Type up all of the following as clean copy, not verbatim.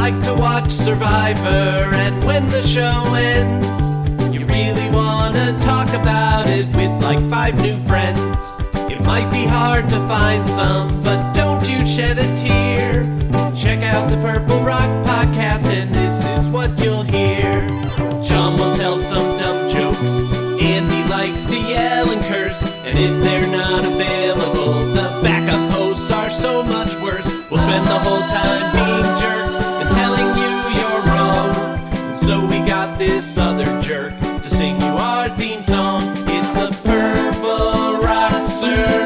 like to watch Survivor, and when the show ends, you really want to talk about it with like 5 new friends. It might be hard to find some, but don't you shed a tear. Check out the Purple Rock Podcast, and this is what you'll hear. John will tell some dumb jokes, Andy likes to yell and curse, and if they're not available, the backup hosts are so much worse. We'll spend the whole time being jerks and telling you you're wrong. And so we got this other jerk to sing you our theme song. It's the Purple Rock Survivor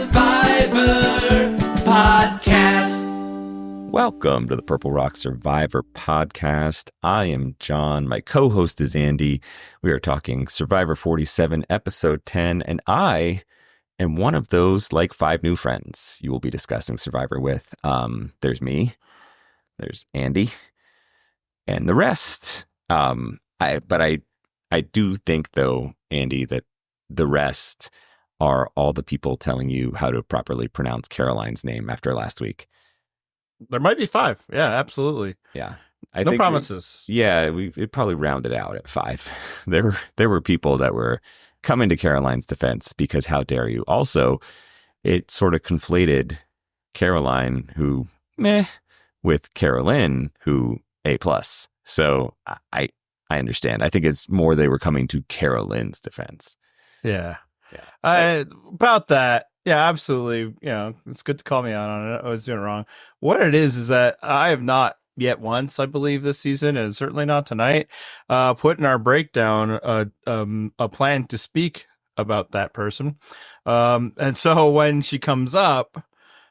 Podcast. Welcome to the Purple Rock Survivor Podcast. I am John. My co-host is Andy. We are talking Survivor 47, Episode 10, and I am one of those like 5 new friends you will be discussing Survivor with. There's me, there's Andy, and the rest. I do think, though, Andy, that the rest are all the people telling you how to properly pronounce Caroline's name after last week. There might be 5. Yeah, absolutely. Yeah. No promises. It probably rounded out at 5. There were people that were coming to Caroline's defense because how dare you. Also, it sort of conflated Caroline, who meh, with Carolyn, who A+. So I understand. I think it's more they were coming to Carolyn's defense. Yeah. About that. Yeah, absolutely. You know, it's good to call me out on it. I was doing it wrong. What it is that I have not yet once, I believe, this season, and certainly not tonight, put in our breakdown a plan to speak about that person. And so when she comes up,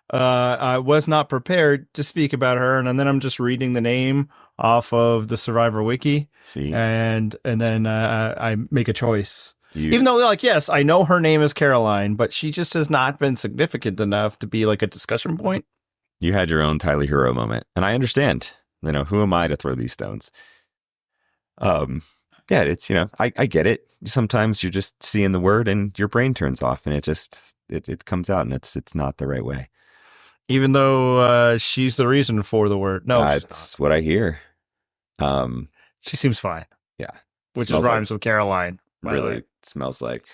I was not prepared to speak about her, and then I'm just reading the name off of the Survivor Wiki. See? And then I make a choice. Even though, like, yes, I know her name is Caroline, but she just has not been significant enough to be like a discussion point. You had your own Tyler Hero moment, and I understand. You know, who am I to throw these stones? Yeah, it's, you know, I get it. Sometimes you're just seeing the word and your brain turns off, and it comes out, and it's not the right way. Even though she's the reason for the word. No, that's what I hear. She seems fine. Yeah. Which rhymes with Caroline. Really smells like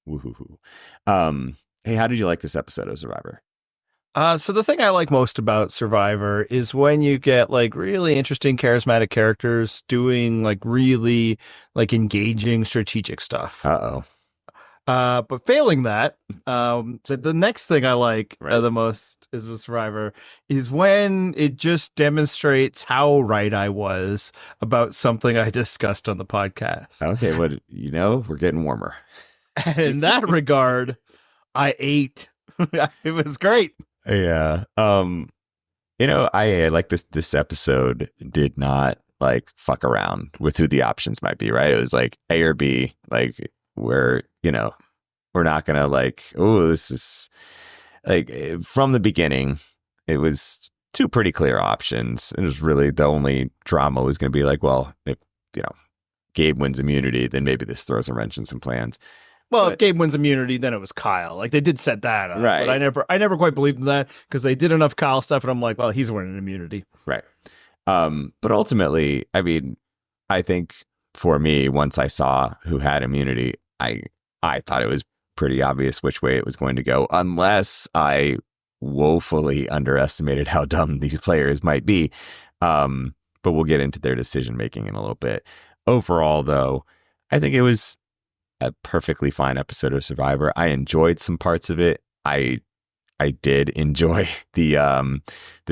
woohoo. Hey, how did you like this episode of Survivor? So the thing I like most about Survivor is when you get like really interesting, charismatic characters doing like really like engaging strategic stuff. But failing that, so the next thing I like the most is with Survivor is when it just demonstrates how right I was about something I discussed on the podcast. Okay, we're getting warmer. In that regard, I ate. It was great. Yeah. I like this episode did not like fuck around with who the options might be, right? It was like A or B, like we're not going to like, oh, this is like from the beginning, it was 2 pretty clear options. It was really the only drama was going to be like, well, if, Gabe wins immunity, then maybe this throws a wrench in some plans. Well, if Gabe wins immunity, then it was Kyle. Like they did set that up, right? But I never quite believed in that because they did enough Kyle stuff, and I'm like, well, he's winning immunity, right? But ultimately, I mean, I think for me, once I saw who had immunity, I thought it was pretty obvious which way it was going to go, unless I woefully underestimated how dumb these players might be. But we'll get into their decision making in a little bit. Overall, though, I think it was a perfectly fine episode of Survivor. I enjoyed some parts of it. I did enjoy the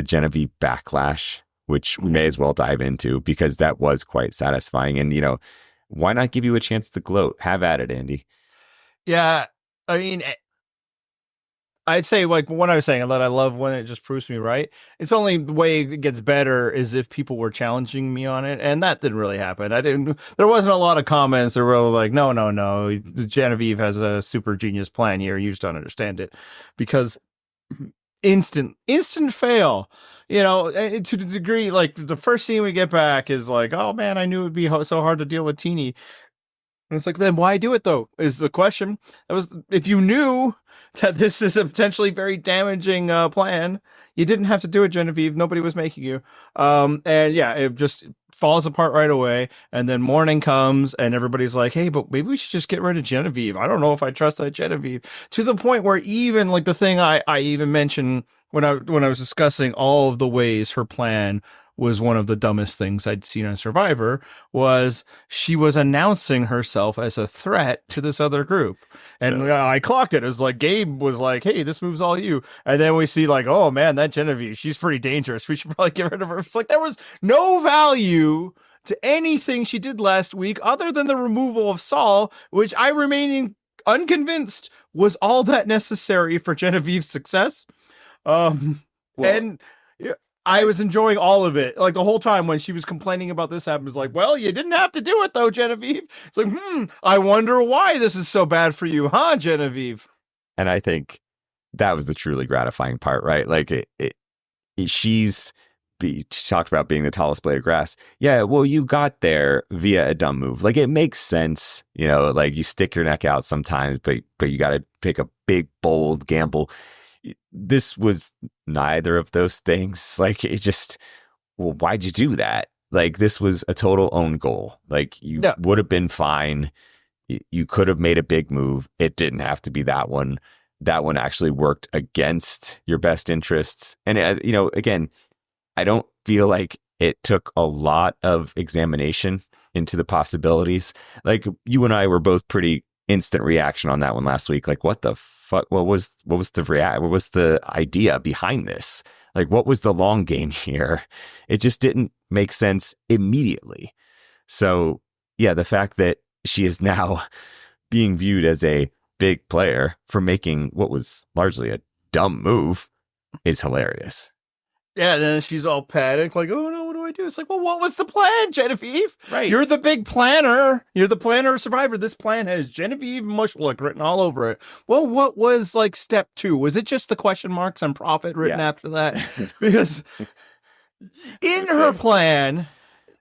Genevieve backlash, which we may as well dive into because that was quite satisfying. And why not give you a chance to gloat? Have at it, Andy. Yeah, I mean, I'd say like what I was saying, that I love when it just proves me right. It's only the way it gets better is if people were challenging me on it, and that didn't really happen. There wasn't a lot of comments that were like, no, Genevieve has a super genius plan here. You just don't understand it, because instant fail. To the degree, like the first scene we get back is like, oh man, I knew it'd be so hard to deal with Teenie. And it's like, then why do it though? Is the question. That was, if you knew that this is a potentially very damaging plan. You didn't have to do it, Genevieve. Nobody was making you. And yeah, it just falls apart right away. And then morning comes and everybody's like, hey, but maybe we should just get rid of Genevieve. I don't know if I trust that Genevieve, to the point where even like the thing I even mentioned when I was discussing all of the ways her plan was one of the dumbest things I'd seen on Survivor, was she was announcing herself as a threat to this other group. And I clocked it as like, Gabe was like, hey, this move's all you. And then we see like, oh man, that Genevieve, she's pretty dangerous. We should probably get rid of her. It's like, there was no value to anything she did last week other than the removal of Saul, which I remain unconvinced was all that necessary for Genevieve's success. And yeah, I was enjoying all of it. Like the whole time when she was complaining about this happened, was like, well, you didn't have to do it though, Genevieve. It's like, I wonder why this is so bad for you, huh, Genevieve? And I think that was the truly gratifying part, right? Like she talked about being the tallest blade of grass. Yeah, well, you got there via a dumb move. Like it makes sense, you know, like you stick your neck out sometimes, but you got to pick a big, bold gamble. This was neither of those things. Like it just, well, why'd you do that? Like this was a total own goal. Like you would have been fine. You could have made a big move. It didn't have to be that one. That one actually worked against your best interests. And, you know, again, I don't feel like it took a lot of examination into the possibilities. Like you and I were both pretty instant reaction on that one last week. Like, what the fuck? What was the idea behind this? Like, what was the long game here? It just didn't make sense immediately. So yeah, the fact that she is now being viewed as a big player for making what was largely a dumb move is hilarious. Yeah, and then she's all panicked, like, oh no, what do I do? It's like, well, what was the plan, Genevieve? Right. You're the big planner. You're the planner of Survivor. This plan has Genevieve Mushlook written all over it. Well, what was like step 2? Was it just the question marks and profit written after that? Because in her plan,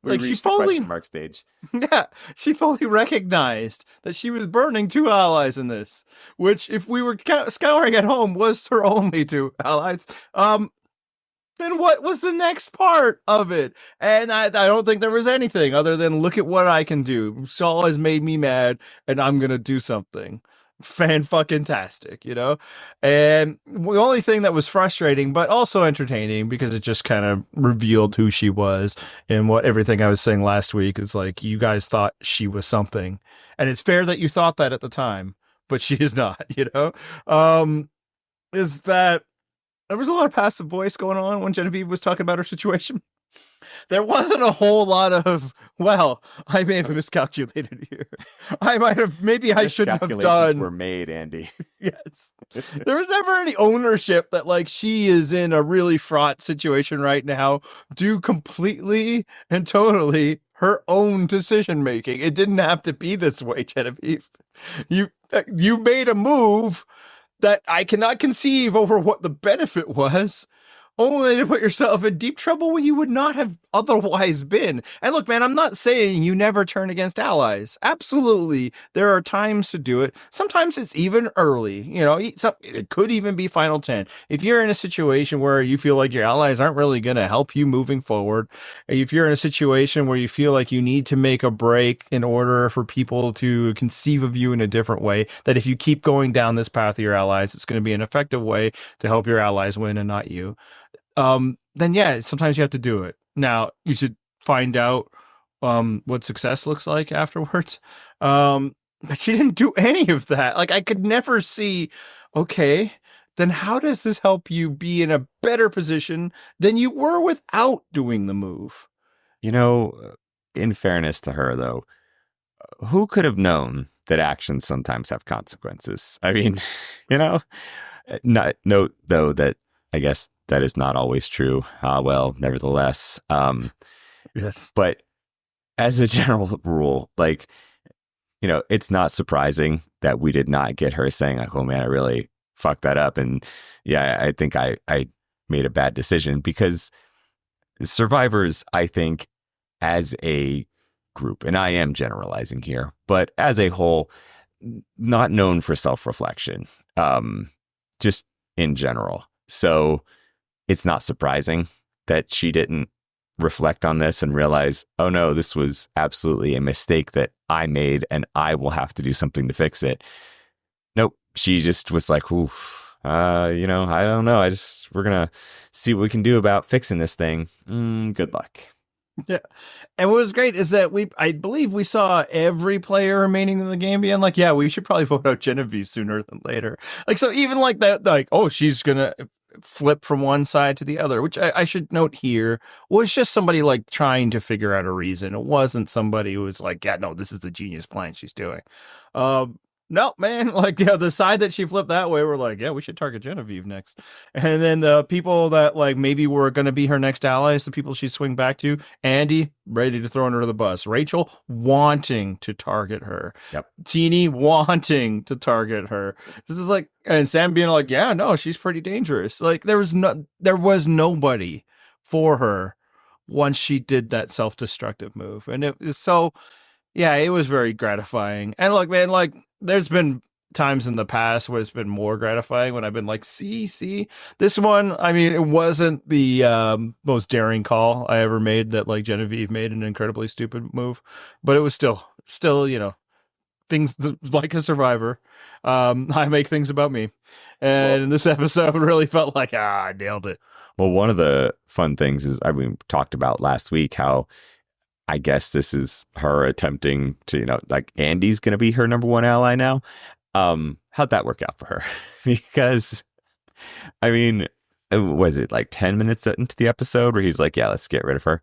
like she fully question mark stage. Yeah, she fully recognized that she was burning 2 allies in this, which if we were scouring at home was her only 2 allies. Then what was the next part of it? And I don't think there was anything other than look at what I can do. Saul has made me mad and I'm going to do something fan-fucking-tastic, you know? And the only thing that was frustrating, but also entertaining because it just kind of revealed who she was and what everything I was saying last week is like, you guys thought she was something. And it's fair that you thought that at the time, but she is not, you know? Is that there was a lot of passive voice going on when Genevieve was talking about her situation. There wasn't a whole lot of, well, I may have miscalculated here. Maybe I shouldn't have done. Were made, Andy. Yes. There was never any ownership that like she is in a really fraught situation right now. Do completely and totally her own decision making. It didn't have to be this way, Genevieve. You made a move that I cannot conceive over what the benefit was, only to put yourself in deep trouble when you would not have otherwise been. And look, man, I'm not saying you never turn against allies. Absolutely. There are times to do it. Sometimes it's even early. You know, it could even be final 10. If you're in a situation where you feel like your allies aren't really going to help you moving forward, if you're in a situation where you feel like you need to make a break in order for people to conceive of you in a different way, that if you keep going down this path of your allies, it's going to be an effective way to help your allies win and not you. Then yeah, sometimes you have to do it. Now you should find out what success looks like afterwards. But she didn't do any of that. Like I could never see, okay, then how does this help you be in a better position than you were without doing the move? You know, in fairness to her though, who could have known that actions sometimes have consequences? I mean, you know, note though that I guess that is not always true. Well, nevertheless. Yes. But as a general rule, like, you know, it's not surprising that we did not get her saying, like, oh man, I really fucked that up. And yeah, I think I made a bad decision, because survivors, I think, as a group, and I am generalizing here, but as a whole, not known for self-reflection. just in general. So it's not surprising that she didn't reflect on this and realize, oh no, this was absolutely a mistake that I made and I will have to do something to fix it. Nope. She just was like, oof, I don't know. We're going to see what we can do about fixing this thing. Good luck. Yeah. And what was great is that I believe we saw every player remaining in the game being like, yeah, we should probably vote out Genevieve sooner than later. Like, so even like that, like, oh, she's going to flip from one side to the other, which I should note here was just somebody like trying to figure out a reason. It wasn't somebody who was like, yeah, no, this is the genius plan she's doing. No, man, like, yeah, the side that she flipped that way, we're like, yeah, we should target Genevieve next. And then the people that like maybe were going to be her next allies, the people she'd swing back to, Andy, ready to throw her under the bus. Rachel, wanting to target her. Yep. Teeny, wanting to target her. This is like, and Sam being like, yeah, no, she's pretty dangerous. Like, there was nobody for her once she did that self-destructive move. And it was so, yeah, it was very gratifying. And look, man, like, there's been times in the past where it's been more gratifying when I've been like, see, this one, I mean, it wasn't the most daring call I ever made that like Genevieve made an incredibly stupid move, but it was still, things like a survivor. I make things about me. And this episode really felt like, I nailed it. Well, one of the fun things is, we talked about last week how I guess this is her attempting to, like Andy's going to be her number one ally now. How'd that work out for her? Because, I mean, was it like 10 minutes into the episode where he's like, yeah, let's get rid of her.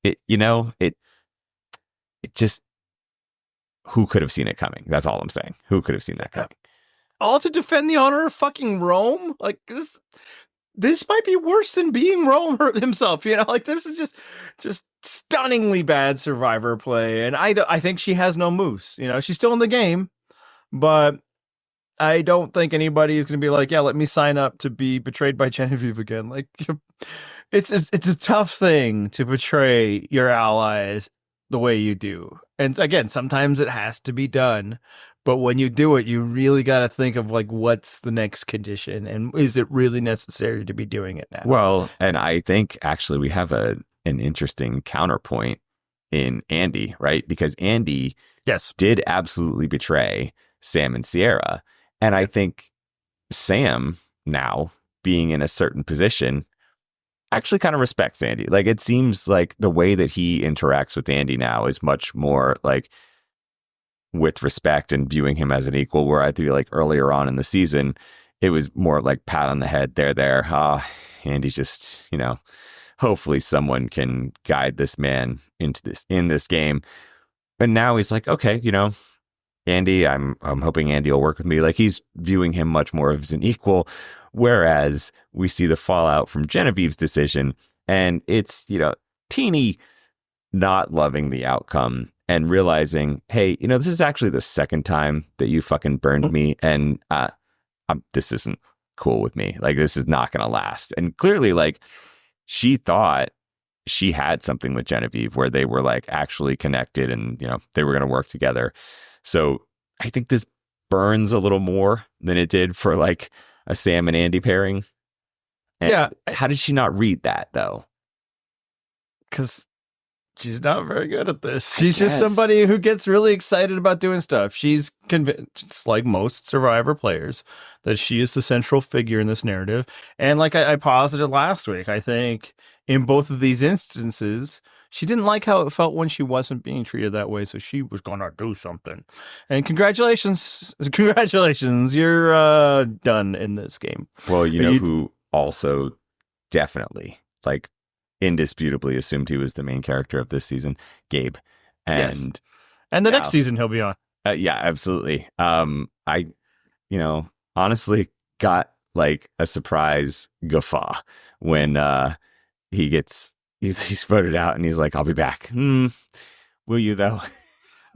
It just, who could have seen it coming? That's all I'm saying. Who could have seen that coming? All to defend the honor of fucking Rome? Like, this might be worse than being Rome himself, like this is just stunningly bad survivor play. And I think she has no moves, she's still in the game, but I don't think anybody is going to be like, yeah, let me sign up to be betrayed by Genevieve again. Like, it's a tough thing to betray your allies the way you do. And again, sometimes it has to be done. But when you do it, you really got to think of like, what's the next condition? And is it really necessary to be doing it now? Well, and I think actually we have an interesting counterpoint in Andy, right? Because Andy did absolutely betray Sam and Sierra. And I think Sam now being in a certain position actually kind of respects Andy. Like, it seems like the way that he interacts with Andy now is much more like with respect and viewing him as an equal, where I feel like earlier on in the season, it was more like pat on the head. There. Andy's just, hopefully someone can guide this man in this game. And now he's like, okay, Andy, I'm hoping Andy will work with me. Like, he's viewing him much more as an equal. Whereas we see the fallout from Genevieve's decision, and it's, Teeny not loving the outcome and realizing, hey, this is actually the second time that you fucking burned me, and this isn't cool with me. Like, this is not going to last. And clearly, like, she thought she had something with Genevieve where they were like actually connected, and they were going to work together. So I think this burns a little more than it did for like a Sam and Andy pairing. And yeah. How did she not read that though? Because she's not very good at this. She's just somebody who gets really excited about doing stuff. She's convinced, like most Survivor players, that she is the central figure in this narrative. And like I posited last week, I think in both of these instances, she didn't like how it felt when she wasn't being treated that way. So she was going to do something. And congratulations, you're done in this game. Well, who also definitely, like, indisputably assumed he was the main character of this season, Gabe. And the next season he'll be on. Yeah, absolutely. I honestly got like a surprise guffaw when he's voted out and he's like, I'll be back. Will you though?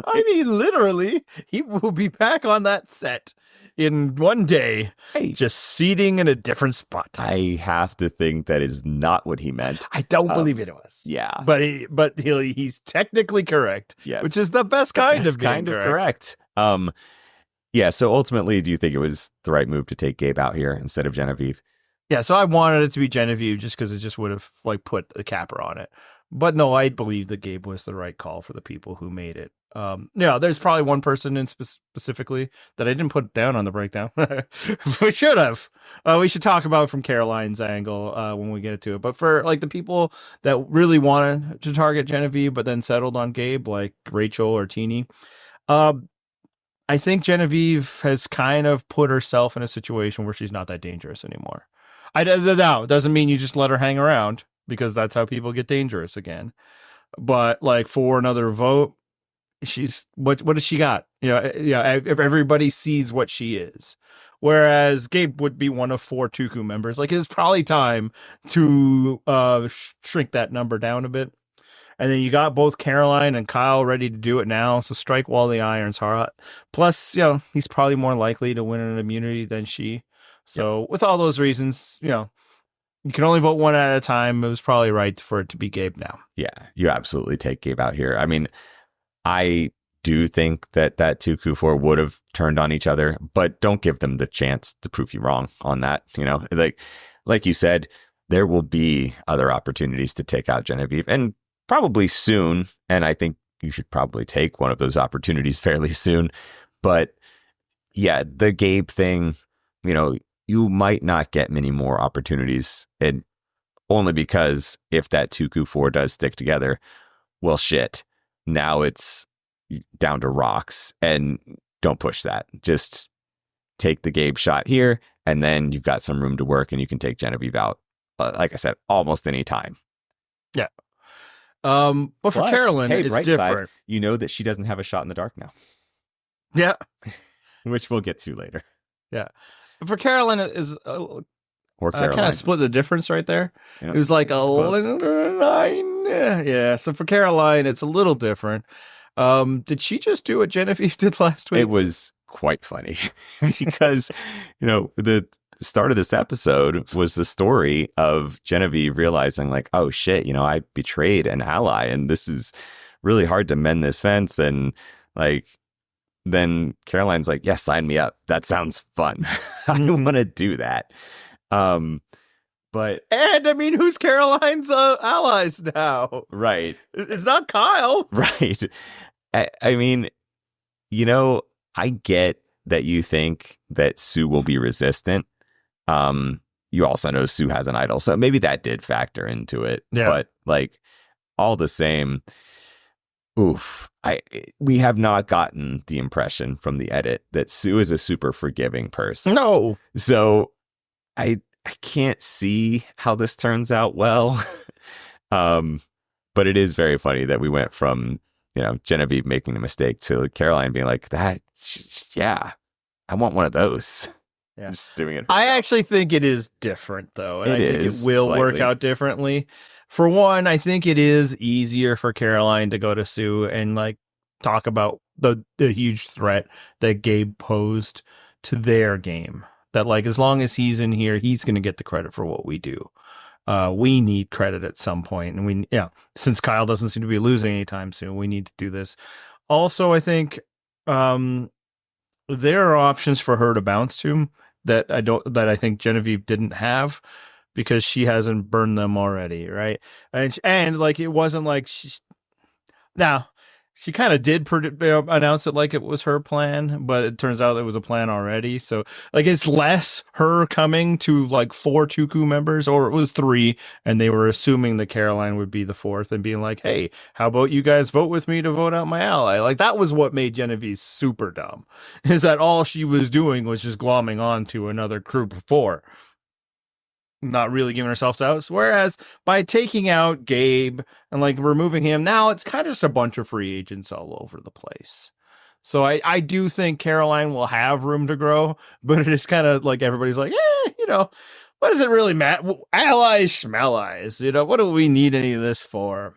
I mean, literally, he will be back on that set in one day, just seating in a different spot. I have to think that is not what he meant. I don't believe it was. Yeah, but he's technically correct. Yeah, which is the best kind of correct. Yeah. So ultimately, do you think it was the right move to take Gabe out here instead of Genevieve? Yeah, so I wanted it to be Genevieve just because it just would have like put a capper on it. But no, I believe that Gabe was the right call for the people who made it. Yeah, there's probably one person in specifically that I didn't put down on the breakdown. We should have. We should talk about it from Caroline's angle when we get to it. But for like the people that really wanted to target Genevieve but then settled on Gabe, like Rachel or Teeny, I think Genevieve has kind of put herself in a situation where she's not that dangerous anymore. Now, doesn't mean you just let her hang around because that's how people get dangerous again. But like for another vote, she's what does she got? If everybody sees what she is. Whereas Gabe would be one of 4 Tuku members. Like it's probably time to shrink that number down a bit. And then you got both Caroline and Kyle ready to do it now. So strike while the iron's hot. Plus, he's probably more likely to win an immunity than she. So with all those reasons, you can only vote one at a time. It was probably right for it to be Gabe now. Yeah, you absolutely take Gabe out here. I mean, I do think that 2Q4 would have turned on each other, but don't give them the chance to prove you wrong on that. Like you said, there will be other opportunities to take out Genevieve and probably soon. And I think you should probably take one of those opportunities fairly soon. But yeah, the Gabe thing, you might not get many more opportunities, and only because if that 2Q4 does stick together, well, shit. Now it's down to rocks, and don't push that. Just take the Gabe shot here, and then you've got some room to work, and you can take Genevieve out, like I said, almost any time. Yeah. But for Carolyn, hey, it's different. Side, you know that she doesn't have a shot in the dark now. Yeah. Which we'll get to later. Yeah. For Carolyn, is or Caroline. Kind of split the difference right there. It was like a little 9. Yeah. So for Caroline, it's a little different. Did she just do what Genevieve did last week? It was quite funny because, the start of this episode was the story of Genevieve realizing like, oh shit, I betrayed an ally and this is really hard to mend this fence. And like, then Caroline's like, yeah, sign me up. That sounds fun. I want to do that. But I mean, who's Caroline's allies now? Right. It's not Kyle. Right. I mean, I get that you think that Sue will be resistant. You also know Sue has an idol, so maybe that did factor into it. Yeah. But like, all the same, we have not gotten the impression from the edit that Sue is a super forgiving person. No. So I can't see how this turns out well. But it is very funny that we went from, Genevieve making a mistake to Caroline being like, that, yeah, I want one of those. Yeah. Just doing it. I actually think it is different, though. And I think it will slightly work out differently. For one, I think it is easier for Caroline to go to Sue and like talk about the huge threat that Gabe posed to their game. That like, as long as he's in here, he's going to get the credit for what we do. We need credit at some point. And since Kyle doesn't seem to be losing anytime soon, we need to do this. Also, I think there are options for her to bounce to that I think Genevieve didn't have because she hasn't burned them already, right? And like it wasn't like she kind of did announce it like it was her plan, but it turns out it was a plan already. So like it's less her coming to like 4 Tuku members, or it was 3, and they were assuming that Caroline would be the 4th and being like, hey, how about you guys vote with me to vote out my ally? Like that was what made Genevieve super dumb, is that all she was doing was just glomming on to another group of 4. Not really giving herself out. Whereas by taking out Gabe and like removing him, now it's kind of just a bunch of free agents all over the place. So I do think Caroline will have room to grow, but it is kind of like everybody's like, what does it really matter? Allies, schmallies, what do we need any of this for?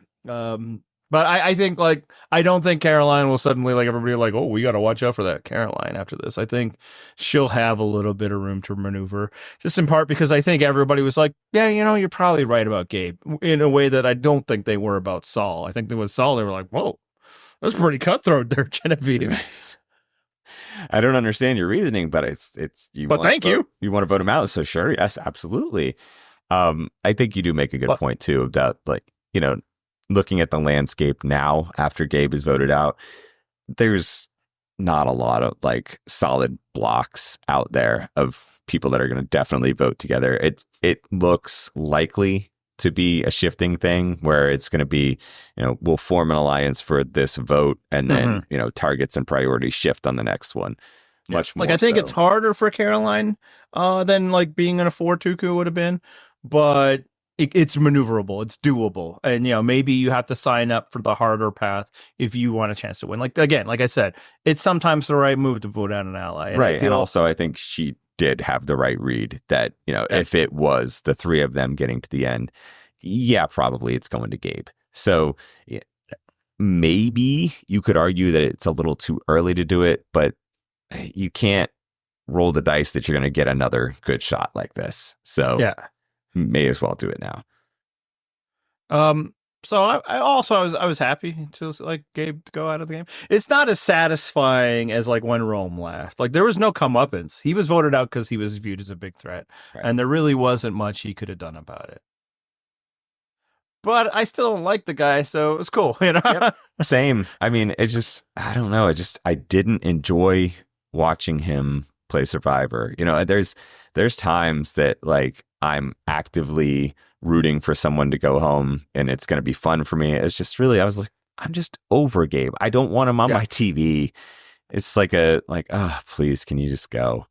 But I think like, I don't think Caroline will suddenly like everybody like, oh, we got to watch out for that Caroline after this. I think she'll have a little bit of room to maneuver, just in part because I think everybody was like, yeah, you're probably right about Gabe, in a way that I don't think they were about Saul. I think that with Saul, they were like, whoa, that's pretty cutthroat there, Genevieve. I don't understand your reasoning, but it's you. But thank you. You want to vote him out, so sure, yes, absolutely. I think you do make a good point too about looking at the landscape now after Gabe is voted out. There's not a lot of solid blocks out there of people that are going to definitely vote together. It looks likely to be a shifting thing where it's going to be, we'll form an alliance for this vote and then, targets and priorities shift on the next one. Much more. I think it's harder for Caroline than being in a 4-2 coup would have been, but it's maneuverable. It's doable. And, maybe you have to sign up for the harder path if you want a chance to win. Like I said, it's sometimes the right move to vote out an ally. Right. And also I think she did have the right read that, if it was the three of them getting to the end, yeah, probably it's going to Gabe. So maybe you could argue that it's a little too early to do it, but you can't roll the dice that you're going to get another good shot like this. So yeah, may as well do it now. So I was happy to Gabe to go out of the game. It's not as satisfying as when Rome left. There was no comeuppance. He was voted out because he was viewed as a big threat, right. And there really wasn't much he could have done about it. But I still don't like the guy, so it was cool. Yep. Same. I mean, I don't know. I didn't enjoy watching him play Survivor. There's times that I'm actively rooting for someone to go home and it's going to be fun for me. It's just really, I was like, I'm just over Gabe. I don't want him on my TV. It's please, can you just go?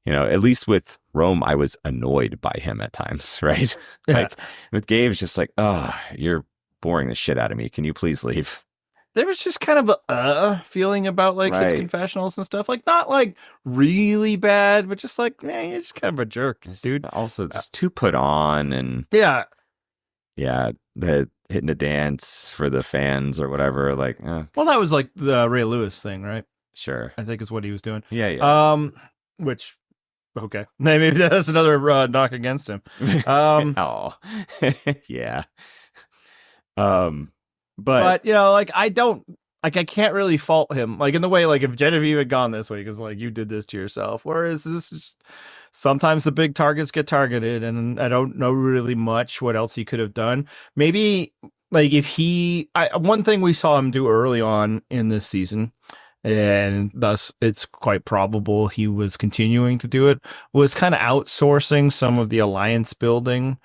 At least with Rome, I was annoyed by him at times, right? Yeah. With Gabe, it's just you're boring the shit out of me. Can you please leave? There was just kind of a feeling about his confessionals and stuff. Not really bad, but just man, you're just kind of a jerk, dude. Also, just too put on and yeah, the hitting a dance for the fans or whatever. Well, that was the Ray Lewis thing, right? Sure, I think is what he was doing. Yeah. Which okay, maybe that's another knock against him. Oh, yeah. But I don't I can't really fault him in the way if Genevieve had gone this way because you did this to yourself, whereas this is sometimes the big targets get targeted and I don't know really much what else he could have done. Maybe if one thing we saw him do early on in this season, and thus it's quite probable he was continuing to do it, was kind of outsourcing some of the alliance building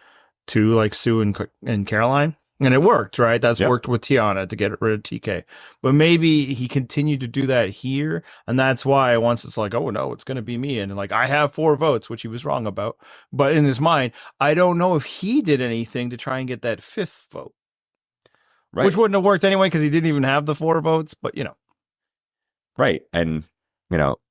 to Sue and Caroline. And it worked, right? That's worked with Tiana to get rid of TK. But maybe he continued to do that here. And that's why once it's oh no, it's going to be me. And I have 4 votes, which he was wrong about. But in his mind, I don't know if he did anything to try and get that 5th vote. Right. Which wouldn't have worked anyway because he didn't even have the 4 votes. But, Right. And,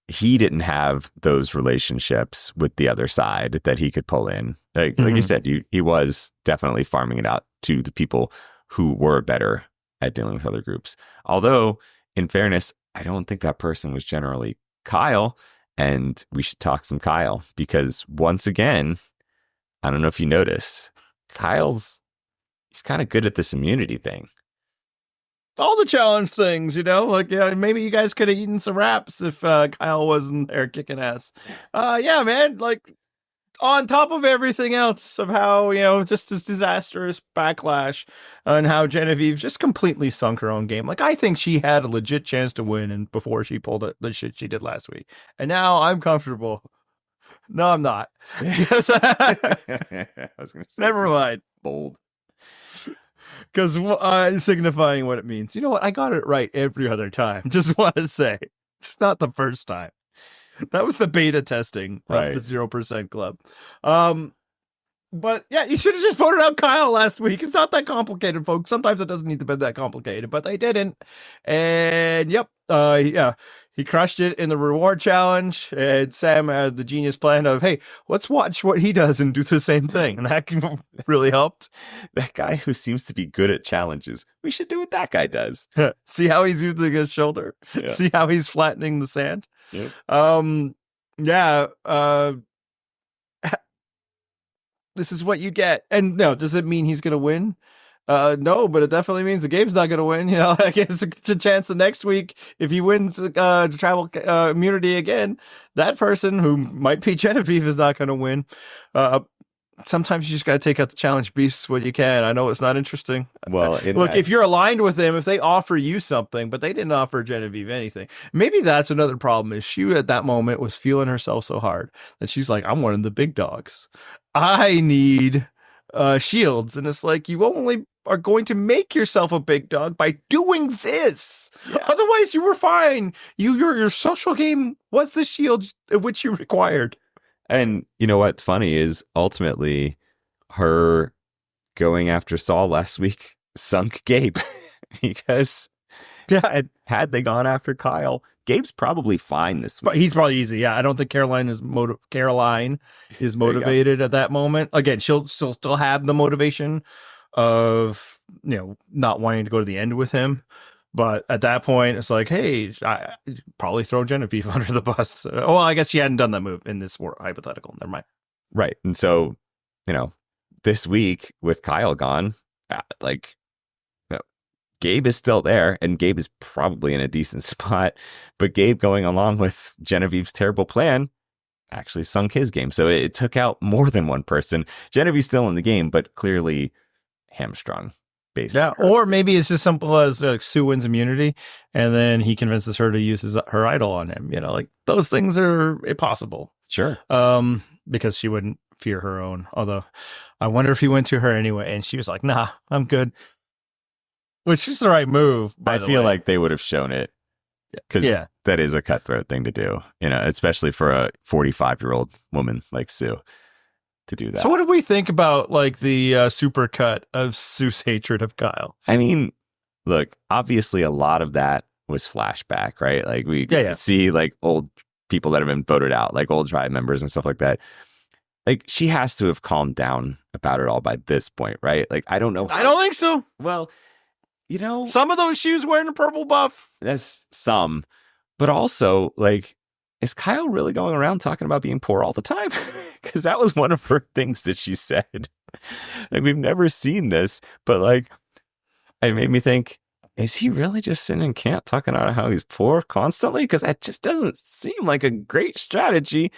he didn't have those relationships with the other side that he could pull in. Like you said, he was definitely farming it out to the people who were better at dealing with other groups. Although, in fairness, I don't think that person was generally Kyle. And we should talk some Kyle because once again, I don't know if you noticed, he's kind of good at this immunity thing. All the challenge things, maybe you guys could have eaten some wraps if Kyle wasn't there kicking ass. Yeah, man, on top of everything else of how, just this disastrous backlash and how Genevieve just completely sunk her own game. I think she had a legit chance to win and before she pulled the shit she did last week. And now I'm comfortable. No, I'm not. I was going to say, never mind. Bold. Because signifying what it means. You know what? I got it right every other time. Just want to say. It's not the first time. That was the beta testing of the 0% club. But yeah, you should have just voted out Kyle last week. It's not that complicated, folks. Sometimes it doesn't need to be that complicated, but they didn't. And he crushed it in the reward challenge. And Sam had the genius plan of, hey, let's watch what he does and do the same thing. And that really helped. That guy who seems to be good at challenges. We should do what that guy does. See how he's using his shoulder. Yeah. See how he's flattening the sand. Yep. This is what you get. And no, does it mean he's going to win? No, but it definitely means the game's not going to win. You know, I guess it's a chance the next week, if he wins travel immunity again, that person who might be Genevieve is not going to win. Sometimes you just got to take out the challenge beasts when you can. I know it's not interesting. Well, look, if you're aligned with them, if they offer you something, but they didn't offer Genevieve anything, maybe that's another problem. Is she at that moment was feeling herself so hard that she's like, I'm one of the big dogs. I need shields, and it's like you only are going to make yourself a big dog by doing this. Yeah. Otherwise, you were fine. Your social game was the shield which you required. And you know what's funny is ultimately her going after Saul last week sunk Gabe because had they gone after Kyle, Gabe's probably fine this week. He's probably easy. Yeah, I don't think Caroline is motivated at that moment. Again, she'll still have the motivation of not wanting to go to the end with him. But at that point, it's like, hey, I probably throw Genevieve under the bus. Well, I guess she hadn't done that move in this hypothetical. Never mind. Right. And so, this week with Kyle gone, Gabe is still there, and Gabe is probably in a decent spot. But Gabe going along with Genevieve's terrible plan actually sunk his game. So it took out more than one person. Genevieve's still in the game, but clearly hamstrung. Yeah, or maybe it's as simple as Sue wins immunity, and then he convinces her to use her idol on him. Those things are possible. Sure. Because she wouldn't fear her own. Although, I wonder if he went to her anyway, and she was like, "Nah, I'm good," which is the right move. I feel like they would have shown it because that is a cutthroat thing to do. Especially for a 45-year-old woman like Sue. To do that. So what do we think about the supercut of Sue's hatred of Kyle? I mean, look, obviously a lot of that was flashback, right? Like we see old people that have been voted out, like old tribe members and stuff like that. Like she has to have calmed down about it all by this point, right? Like I don't know. I don't think so. Well, some of those shoes wearing a purple buff. That's some, but also is Kyle really going around talking about being poor all the time? Because that was one of her things that she said. We've never seen this, but it made me think, is he really just sitting in camp talking about how he's poor constantly? Because that just doesn't seem like a great strategy.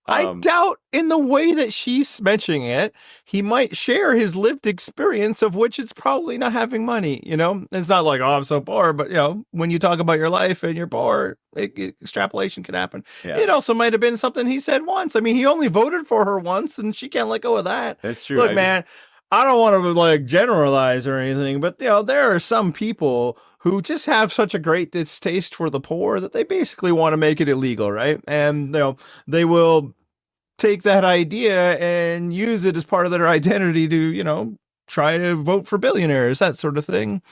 I doubt in the way that she's mentioning it, he might share his lived experience of which it's probably not having money. It's not like, oh, I'm so poor. But, when you talk about your life and you're poor, extrapolation can happen. Yeah. It also might have been something he said once. I mean, he only voted for her once and she can't let go of that. That's true. Look, man, I don't want to generalize or anything, but, there are some people who just have such a great distaste for the poor that they basically want to make it illegal, right? And, they will take that idea and use it as part of their identity to, try to vote for billionaires, that sort of thing.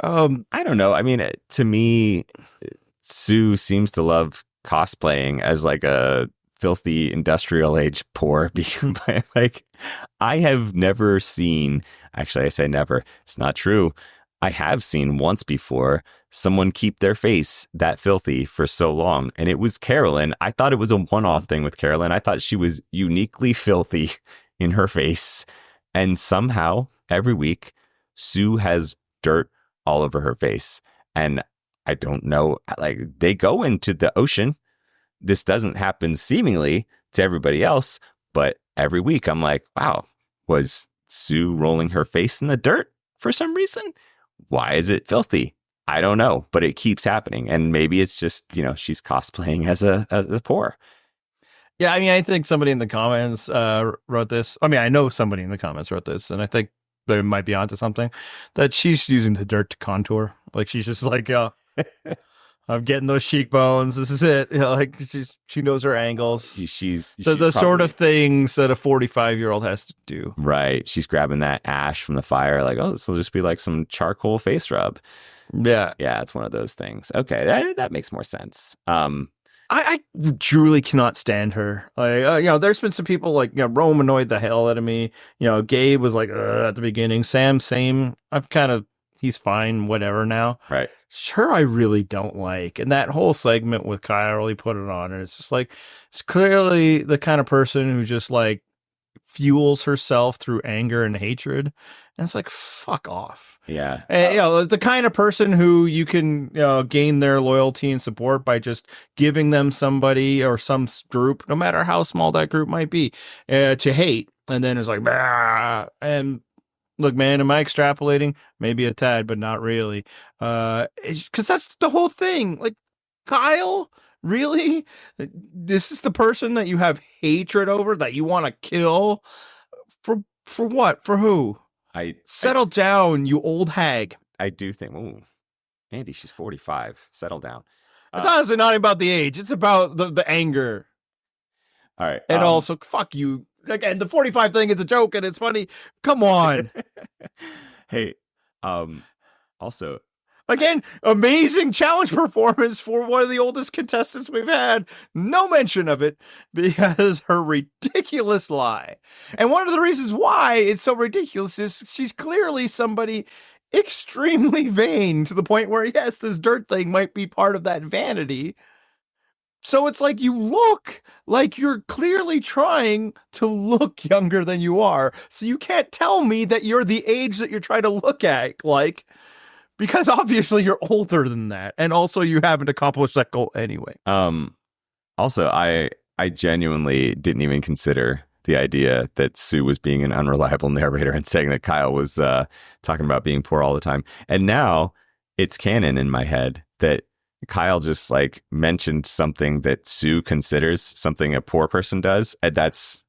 I don't know. I mean, to me, Sue seems to love cosplaying as a filthy industrial age poor. I have never seen, actually I say never, it's not true. I have seen once before someone keep their face that filthy for so long. And it was Carolyn. I thought it was a one-off thing with Carolyn. I thought she was uniquely filthy in her face. And somehow every week, Sue has dirt all over her face. And I don't know, they go into the ocean. This doesn't happen seemingly to everybody else. But every week I'm like, wow, was Sue rolling her face in the dirt for some reason? Why is it filthy? I don't know, but it keeps happening. And maybe it's just, she's cosplaying as a poor. Yeah, I mean, I think somebody in the comments wrote this. I mean, I know somebody in the comments wrote this, and I think they might be onto something, that she's using the dirt to contour. She's just I'm getting those cheekbones. This is it. She knows her angles. She's the probably, sort of things that a 45-year-old has to do. Right. She's grabbing that ash from the fire. This will just be some charcoal face rub. Yeah. Yeah, it's one of those things. Okay, that makes more sense. I truly cannot stand her. There's been some people Rome annoyed the hell out of me. Gabe was at the beginning. Sam, same. He's fine, whatever now. Right. Her, I really don't like. And that whole segment with Kyle really put it on. And it's just it's clearly the kind of person who just fuels herself through anger and hatred. And it's like, fuck off. Yeah. And, the kind of person who you can gain their loyalty and support by just giving them somebody or some group, no matter how small that group might be, to hate. And then it's like, bah! And look, man, am I extrapolating? Maybe a tad, but not really. Because that's the whole thing. Like, Kyle, really? This is the person that you have hatred over, that you want to kill? For what? For who? Settle down, you old hag. I do think, ooh, Andy, she's 45. Settle down. It's honestly not about the age. It's about the anger. All right. And also, fuck you. Again, the 45 thing is a joke and it's funny. Come on. Hey, also, again, amazing challenge performance for one of the oldest contestants we've had. No mention of it because her ridiculous lie. And one of the reasons why it's so ridiculous is she's clearly somebody extremely vain to the point where, yes, this dirt thing might be part of that vanity. So it's like you look like you're clearly trying to look younger than you are. So you can't tell me that you're the age that you're trying to look at, like, because obviously you're older than that. And also you haven't accomplished that goal anyway. Also, I genuinely didn't even consider the idea that Sue was being an unreliable narrator and saying that Kyle was talking about being poor all the time. And now it's canon in my head that Kyle just like mentioned something that Sue considers something a poor person does, and that's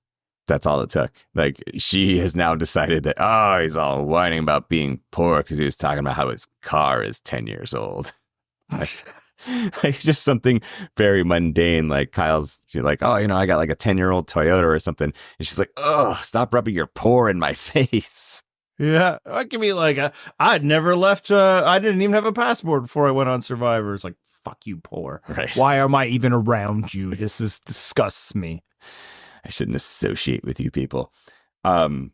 all it took. Like, she has now decided that, he's all whining about being poor because he was talking about how his car is 10 years old. like just something very mundane. Like, she's like, I got like a 10-year-old Toyota or something, and she's like, stop rubbing your poor in my face. Yeah, I can be like, I'd never left. I didn't even have a passport before I went on Survivor. It's like, fuck you, poor. Right. Why am I even around you? Disgusts me. I shouldn't associate with you people. Because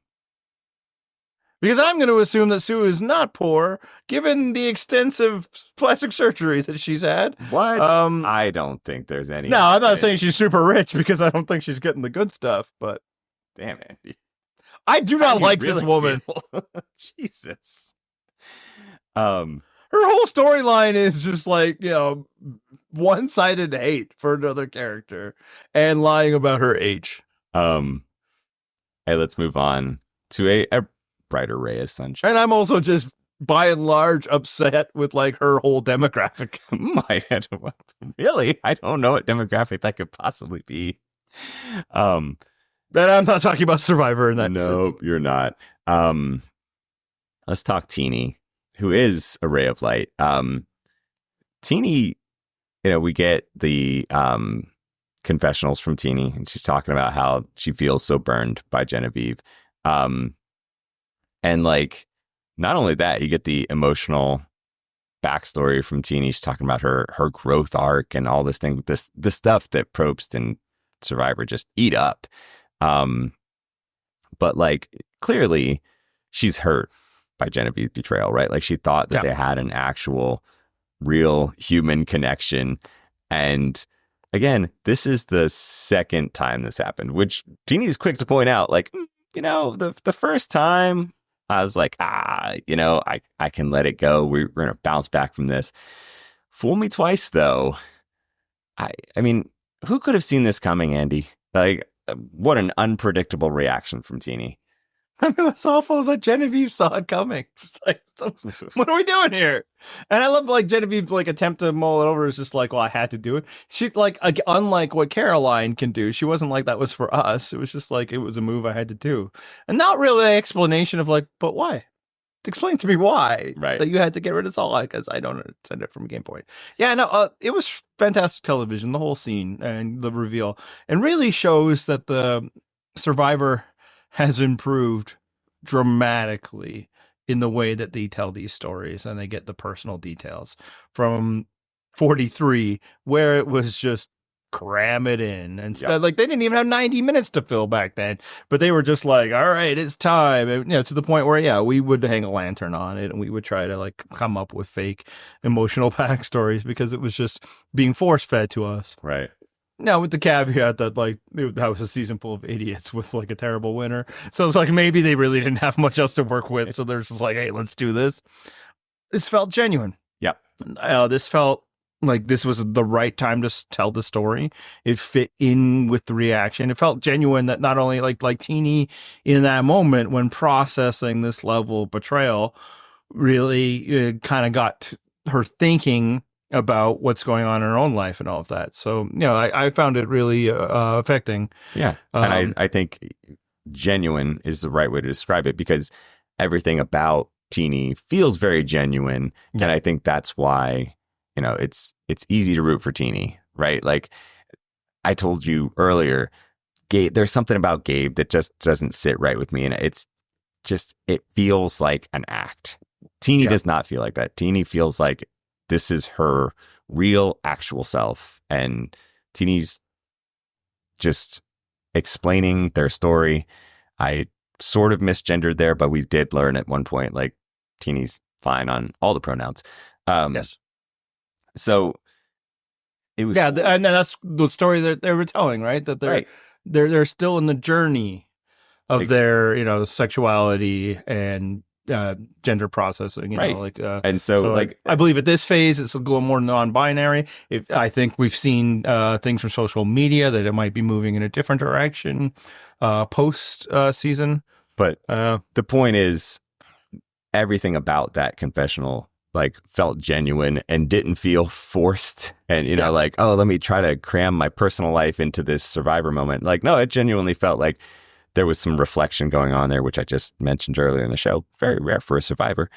I'm going to assume that Sue is not poor, given the extensive plastic surgery that she's had. What? I don't think there's any. No, I'm not saying she's super rich because I don't think she's getting the good stuff. But damn it. I do not like this woman. Jesus. Her whole storyline is just like, one-sided hate for another character and lying about her age. Hey, let's move on to a brighter ray of sunshine. And I'm also just, by and large, upset with like her whole demographic. Really? I don't know what demographic that could possibly be. And I'm not talking about Survivor in that sense. Nope, you're not. Let's talk Teeny, who is a ray of light. Teeny, we get the confessionals from Teeny, and she's talking about how she feels so burned by Genevieve. And like, not only that, you get the emotional backstory from Teeny. She's talking about her growth arc and all this thing, the stuff that Probst and Survivor just eat up. But like, clearly she's hurt by Genevieve's betrayal, right? Like, she thought that they had an actual real human connection. And again, this is the second time this happened, which Jeannie's quick to point out, like, the first time I was like, I can let it go. We're going to bounce back from this. Fool me twice, though. I mean, who could have seen this coming, Andy? Like, what an unpredictable reaction from Teeny. I mean, what's awful is that Genevieve saw it coming. It's like, what are we doing here? And I love like Genevieve's like attempt to mull it over is just like, well, I had to do it. She like, unlike what Caroline can do, she wasn't like, that was for us. It was just like, it was a move I had to do. And not really an explanation of like, but why? Explain to me why that you had to get rid of Saul, because I don't understand it from a game point. Yeah, no, it was fantastic television, the whole scene and the reveal, and really shows that the Survivor has improved dramatically in the way that they tell these stories, and they get the personal details from 43, where it was just cram it in. And like, they didn't even have 90 minutes to fill back then, but they were just like, all right, it's time. And, to the point where, we would hang a lantern on it and we would try to like come up with fake emotional backstories because it was just being force fed to us. Right. Now, with the caveat that like that was a season full of idiots with like a terrible winner, so it's like maybe they really didn't have much else to work with, so they're just like, hey, let's do this. This felt genuine. Yep. This felt like this was the right time to tell the story. It fit in with the reaction. It felt genuine that not only like Teeny in that moment when processing this level of betrayal really kind of got her thinking about what's going on in her own life and all of that. So, I found it really affecting. Yeah. And I think genuine is the right way to describe it, because everything about Teeny feels very genuine. Yeah. And I think that's why, it's easy to root for Teeny, right? Like I told you earlier, Gabe, there's something about Gabe that just doesn't sit right with me. And it feels like an act. Teeny does not feel like that. Teeny feels like this is her real, actual self. And Teeny's just explaining their story. I sort of misgendered there, but we did learn at one point, like, Teeny's fine on all the pronouns. Yes. So it was... Yeah, and that's the story that they were telling, right? That they're still in the journey of their, sexuality and gender processing, and so I believe at this phase it's a little more non-binary. I think we've seen things from social media that it might be moving in a different direction post season. But the point is, everything about that confessional felt genuine and didn't feel forced. And oh, let me try to cram my personal life into this Survivor moment. No, it genuinely felt like there was some reflection going on there, which I just mentioned earlier in the show. Very rare for a Survivor.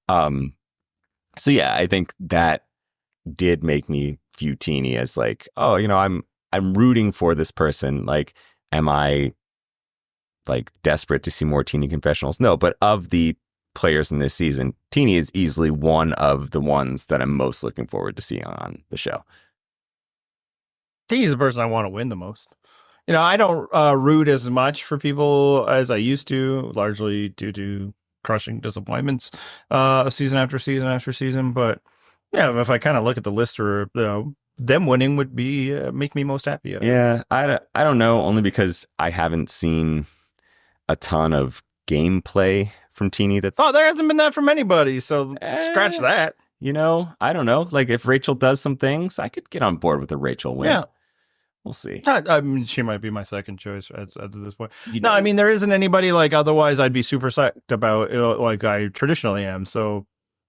So yeah, I think that did make me view Teeny as I'm rooting for this person. Am I desperate to see more Teeny confessionals? No, but of the players in this season, Teeny is easily one of the ones that I'm most looking forward to seeing on the show. Teeny's the person I want to win the most. I don't root as much for people as I used to, largely due to crushing disappointments season after season after season. But yeah, if I kind of look at the list, or them winning would be make me most happy. Yeah, I don't know, only because I haven't seen a ton of gameplay from Teeny. There hasn't been that from anybody. So scratch that. I don't know. If Rachel does some things, I could get on board with a Rachel win. Yeah. We'll see. I mean, she might be my second choice at this point. No, I mean, there isn't anybody otherwise I'd be super psyched about like I traditionally am. So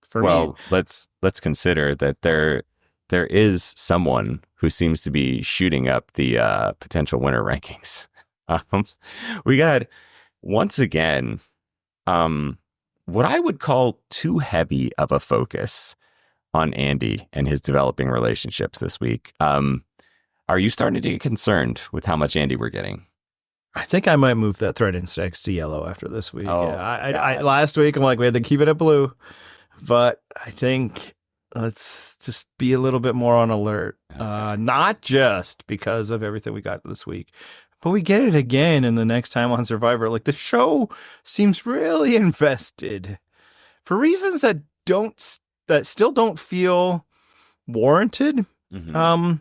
for me, let's consider that there is someone who seems to be shooting up the potential winner rankings. We got, once again, what I would call too heavy of a focus on Andy and his developing relationships this week. Are you starting to get concerned with how much Andy we're getting? I think I might move that thread index to yellow after this week. Oh, I last week I'm like, we had to keep it at blue, but I think let's just be a little bit more on alert. Okay. Not just because of everything we got this week, but we get it again in the next time on Survivor. The show seems really invested for reasons that still don't feel warranted. Mm-hmm.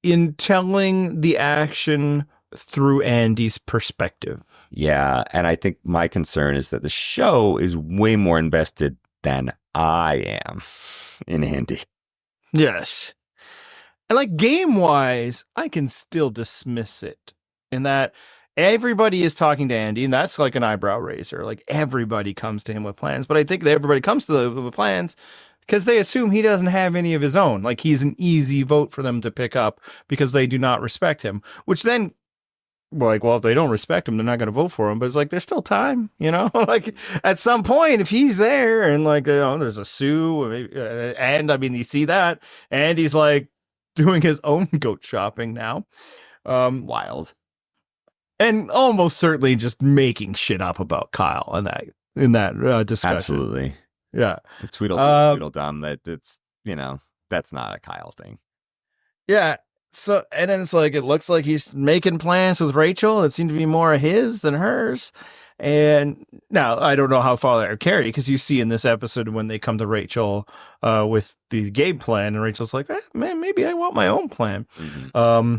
In telling the action through Andy's perspective. Yeah, and I think my concern is that the show is way more invested than I am in Andy. Yes. And game-wise, I can still dismiss it in that everybody is talking to Andy, and that's an eyebrow raiser. Everybody comes to him with plans, but I think that everybody comes to the plans because they assume he doesn't have any of his own. He's an easy vote for them to pick up because they do not respect him. Which then, if they don't respect him, they're not going to vote for him. But it's there's still time, at some point, if he's there and there's a Sue, and I mean, you see that, and he's doing his own goat shopping now. Wild. And almost certainly just making shit up about Kyle in that discussion. Absolutely. Yeah. Tweedledum, that's not a Kyle thing. Yeah. So, and then it's it looks like he's making plans with Rachel that seem to be more of his than hers. And now I don't know how far they're carried, because you see in this episode when they come to Rachel with the Gabe plan, and Rachel's like, man, maybe I want my own plan. Mm-hmm.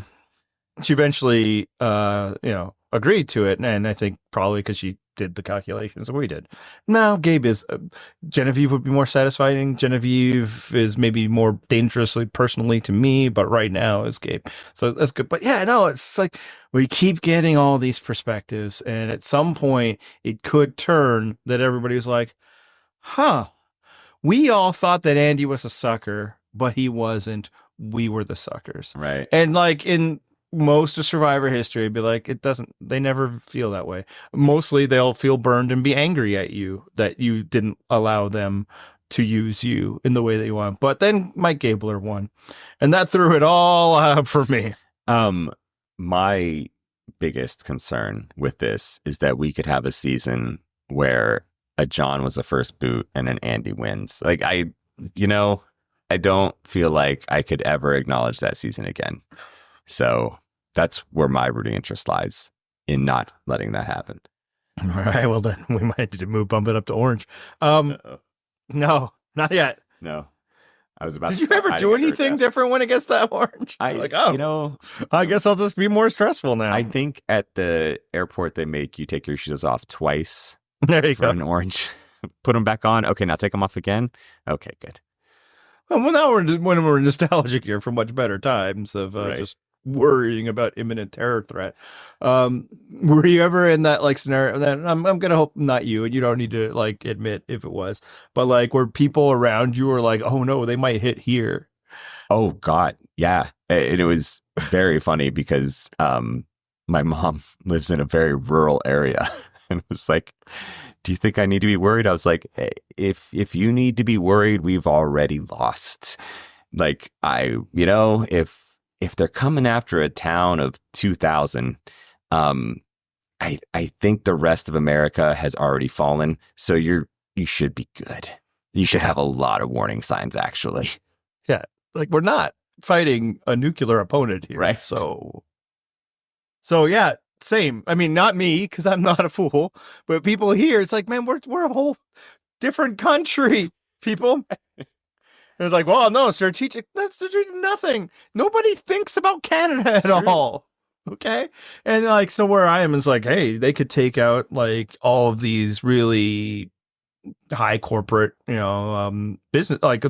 she eventually, agreed to it. And I think probably because she did the calculations that we did. Now, Gabe is, Genevieve would be more satisfying. Genevieve is maybe more dangerously personally to me, but right now is Gabe. So that's good. But yeah, no, it's like we keep getting all these perspectives. And at some point, it could turn that everybody was like, huh, we all thought that Andy was a sucker, but he wasn't. We were the suckers. Right. And like in most of Survivor history, it'd be like, they never feel that way. Mostly they'll feel burned and be angry at you that you didn't allow them to use you in the way they want. But then Mike Gabler won. And that threw it all out for me. My biggest concern with this is that we could have a season where a John was the first boot and an Andy wins. Like I don't feel like I could ever acknowledge that season again. So that's where my rooting interest lies, in not letting that happen. All right. Well, then we might need to bump it up to orange. No, not yet. No. I was about Did to you start ever hiding do under a anything desk. different when it gets that orange? I guess I'll just be more stressful now. I think at the airport they make you take your shoes off twice There you for go. an orange. Put them back on. Okay, now take them off again. Okay, good. Well, now when we're nostalgic here for much better times of Right. just worrying about imminent terror threat. Were you ever in that like scenario? That I'm gonna hope not you, and you don't need to like admit if it was, but like where people around you were like, oh no, they might hit here. Oh God, yeah. And it was very funny because my mom lives in a very rural area, and it was like, do you think I need to be worried? I was like, hey, if you need to be worried, we've already lost. Like if they're coming after a town of 2,000, I think the rest of America has already fallen. So you should be good. You should have a lot of warning signs, actually. Yeah, like we're not fighting a nuclear opponent here, Right. So yeah. Same. I mean, not me, because I'm not a fool, but people here, it's like, man, we're a whole different country, people. It's like, well, no, strategic. That's strategic, nothing. Nobody thinks about Canada at all. Okay. And like, so where I am is like, hey, they could take out like all of these really high corporate, business, like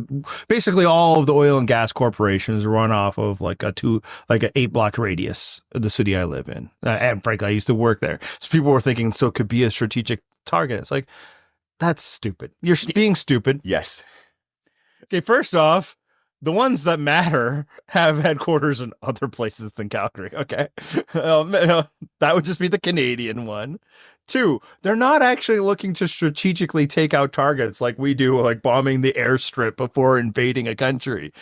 basically all of the oil and gas corporations run off of like an 8-block radius of the city I live in. And frankly, I used to work there. So people were thinking, so it could be a strategic target. It's like, that's stupid. You're being stupid. Yes. Okay. First off, the ones that matter have headquarters in other places than Calgary. Okay. That would just be the Canadian one. 2, they're not actually looking to strategically take out targets like we do, like bombing the airstrip before invading a country.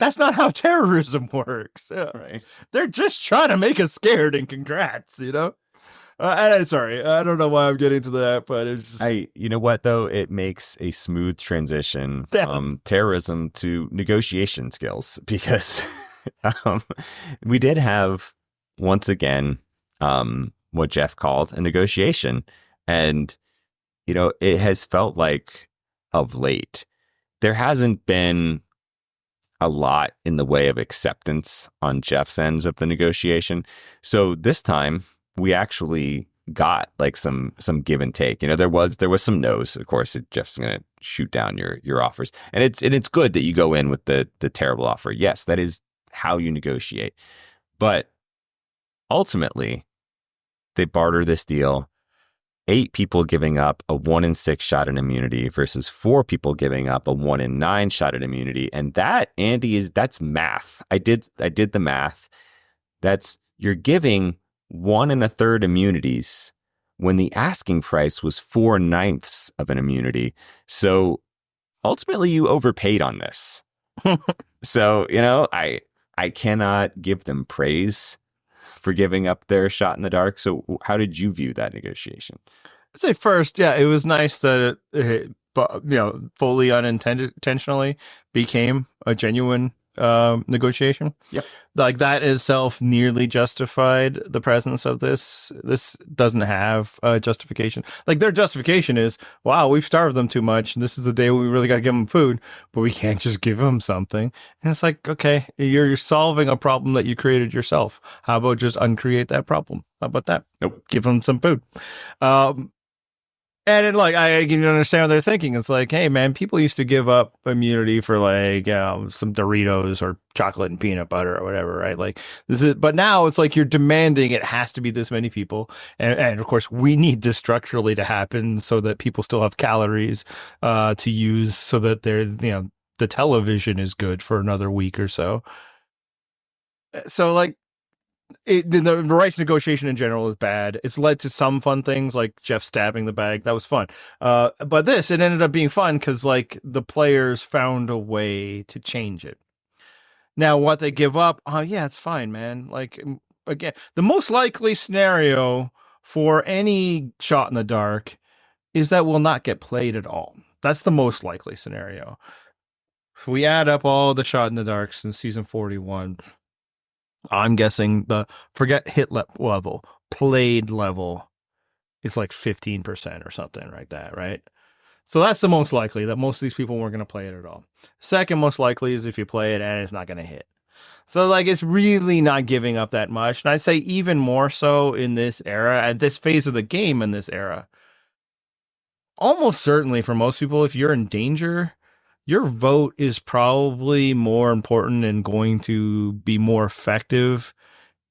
That's not how terrorism works. Right. They're just trying to make us scared, and congrats, sorry, I don't know why I'm getting to that, but it's just... You know what, though? It makes a smooth transition from terrorism to negotiation skills, because we did have, once again, what Jeff called a negotiation. And, it has felt like of late, there hasn't been a lot in the way of acceptance on Jeff's ends of the negotiation. So this time we actually got like some give and take. There was some no's. Of course, Jeff's going to shoot down your offers. And it's good that you go in with the terrible offer. Yes, that is how you negotiate. But ultimately, they barter this deal. 8 people giving up a 1 in 6 shot at immunity versus 4 people giving up a 1 in 9 shot at immunity. And that, Andy, that's math. I did the math. You're giving 1 1/3 immunities when the asking price was 4/9 of an immunity. So ultimately you overpaid on this. So, I cannot give them praise for giving up their shot in the dark. So how did you view that negotiation? I'd say first, yeah, it was nice that it fully unintentionally became a genuine negotiation. Yep. Like that itself nearly justified the presence of this. This doesn't have a justification. Like their justification is, wow, we've starved them too much. This is the day we really got to give them food, but we can't just give them something. And it's like, okay, you're solving a problem that you created yourself. How about just uncreate that problem? How about that? Nope. Give them some food. And it, like I can understand what they're thinking. It's like, hey man, people used to give up immunity for like some Doritos or chocolate and peanut butter or whatever, right? Like this is, but now it's like you're demanding it has to be this many people, and of course we need this structurally to happen so that people still have calories to use, so that they're the television is good for another week or so. So like. The rights negotiation in general is bad. It's led to some fun things like Jeff stabbing the bag. That was fun. But it ended up being fun because like the players found a way to change it. Now, what they give up, yeah, it's fine, man. Like, again, the most likely scenario for any shot in the dark is that will not get played at all. That's the most likely scenario. If we add up all the shot in the darks in season 41, I'm guessing forget hit level, played level, it's like 15% or something like that, right? So that's the most likely, that most of these people weren't going to play it at all. Second most likely is if you play it and it's not going to hit. So like it's really not giving up that much. And I'd say even more so in this era, at this phase of the game in this era. Almost certainly for most people, if you're in danger, your vote is probably more important and going to be more effective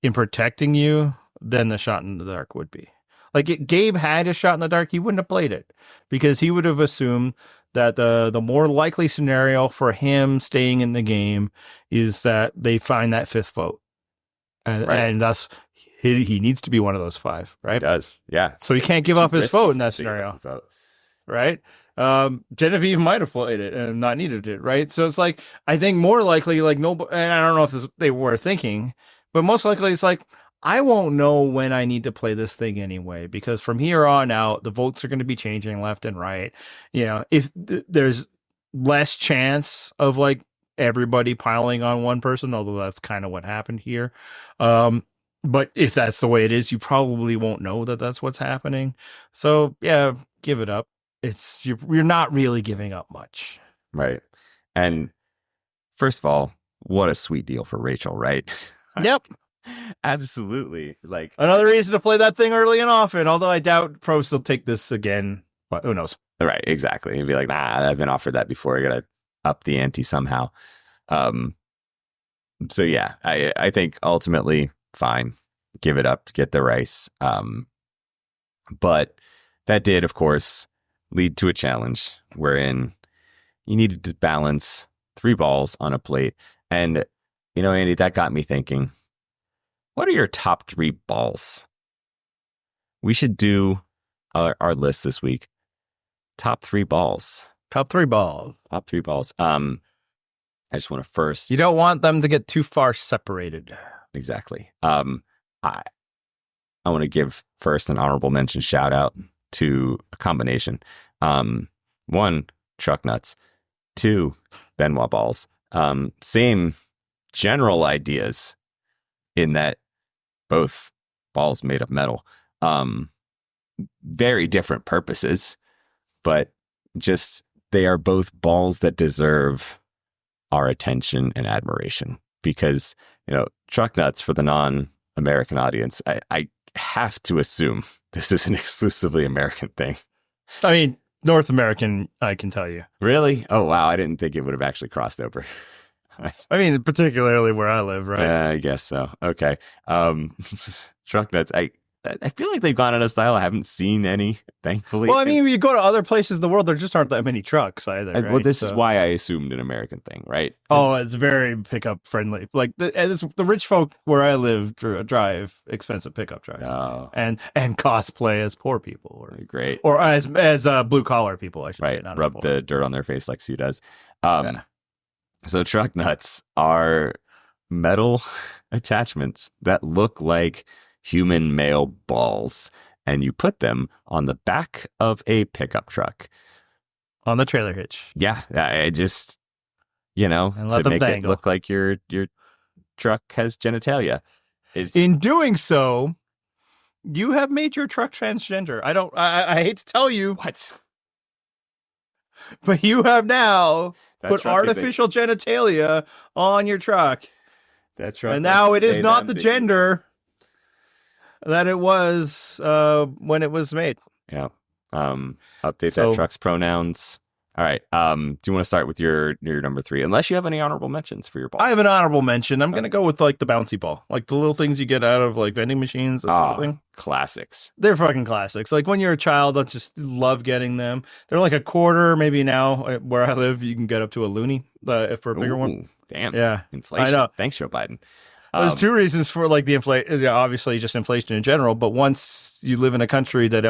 in protecting you than the shot in the dark would be. Like Gabe had a shot in the dark, he wouldn't have played it because he would have assumed that the more likely scenario for him staying in the game is that they find that fifth vote. And thus he needs to be one of those five, right? He does, yeah. So he can't give up his vote in that scenario, right? Genevieve might have played it and not needed it, right? So it's like, I think more likely, like, no, and I don't know if they were thinking, but most likely it's like, I won't know when I need to play this thing anyway, because from here on out, the votes are going to be changing left and right. If there's less chance of like everybody piling on one person, although that's kind of what happened here. But if that's the way it is, you probably won't know that that's what's happening. So yeah, give it up. You're not really giving up much. Right. And first of all, what a sweet deal for Rachel, right? Yep. Absolutely. Like another reason to play that thing early and often, although I doubt pros will take this again. But who knows? Right, exactly. You'd be like, nah, I've been offered that before. I gotta up the ante somehow. So yeah, I think ultimately fine. Give it up to get the rice. But that did, of course, lead to a challenge wherein you needed to balance 3 balls on a plate. And, Andy, that got me thinking, what are your top 3 balls? We should do our list this week. Top 3 balls. Top 3 balls. Top 3 balls. I just want to first. You don't want them to get too far separated. Exactly. I want to give first an honorable mention shout out to a combination. 1, truck nuts. 2, Benoit balls. Same general ideas in that both balls made of metal. Very different purposes, but just they are both balls that deserve our attention and admiration because, truck nuts for the non-American audience, I have to assume this is an exclusively American thing. I mean, North American, I can tell you. Really? Oh, wow. I didn't think it would have actually crossed over. I mean, particularly where I live, right? I guess so. Okay. Truck nuts. I feel like they've gone out of style. I haven't seen any, thankfully. Well, I mean, you go to other places in the world, there just aren't that many trucks either. Right? Well, this is why I assumed an American thing, right? It's very pickup friendly. Like the rich folk where I live drive expensive pickup trucks, and cosplay as poor people, or great, or as blue collar people. I should say, not rub the dirt on their face like Sue does. So truck nuts are metal attachments that look like human male balls, and you put them on the back of a pickup truck on the trailer hitch. Yeah, you know, And let to them make dangle. it look like your truck has genitalia. It's, In doing so, you have made your truck transgender. I hate to tell you, what? but you have now That put truck is artificial genitalia on your truck. that truck. And now it is they not them the to you. gender that it was when it was made. Yeah. Update So- that truck's pronouns. All right. Do you want to start with your number 3? Unless you have any honorable mentions for your ball. I have an honorable mention. I'm going to go with like the bouncy ball, like the little things you get out of like vending machines, that sort of thing. Classics. They're fucking classics. Like when you're a child, I just love getting them. They're like a quarter, maybe now where I live, you can get up to a loony for a bigger one. Ooh, damn. Yeah, Inflation. I know. Thanks, Joe Biden. There's 2 reasons for like the inflation. Yeah, obviously just inflation in general. But once you live in a country that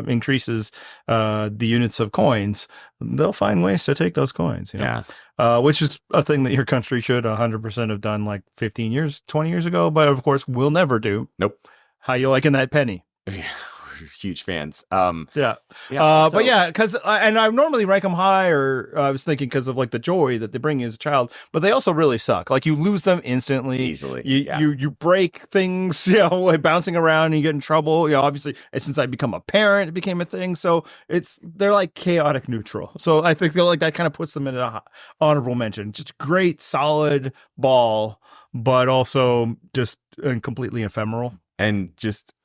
increases the units of coins, they'll find ways to take those coins. You know? Yeah. Which is a thing that your country should 100% have done like 15 years, 20 years ago. But of course, we'll never do. Nope. How you liking that penny? We're huge fans. Yeah. Yeah. But yeah, because and I normally rank them higher. I was thinking because of like the joy that they bring you as a child, but they also really suck. Like you lose them instantly, Easily. You break things, you know, like bouncing around and you get in trouble. You know, obviously, since I become a parent, it became a thing. So they're like chaotic neutral. So I feel like that kind of puts them in an honorable mention. Just great, solid ball, but also just completely ephemeral. And just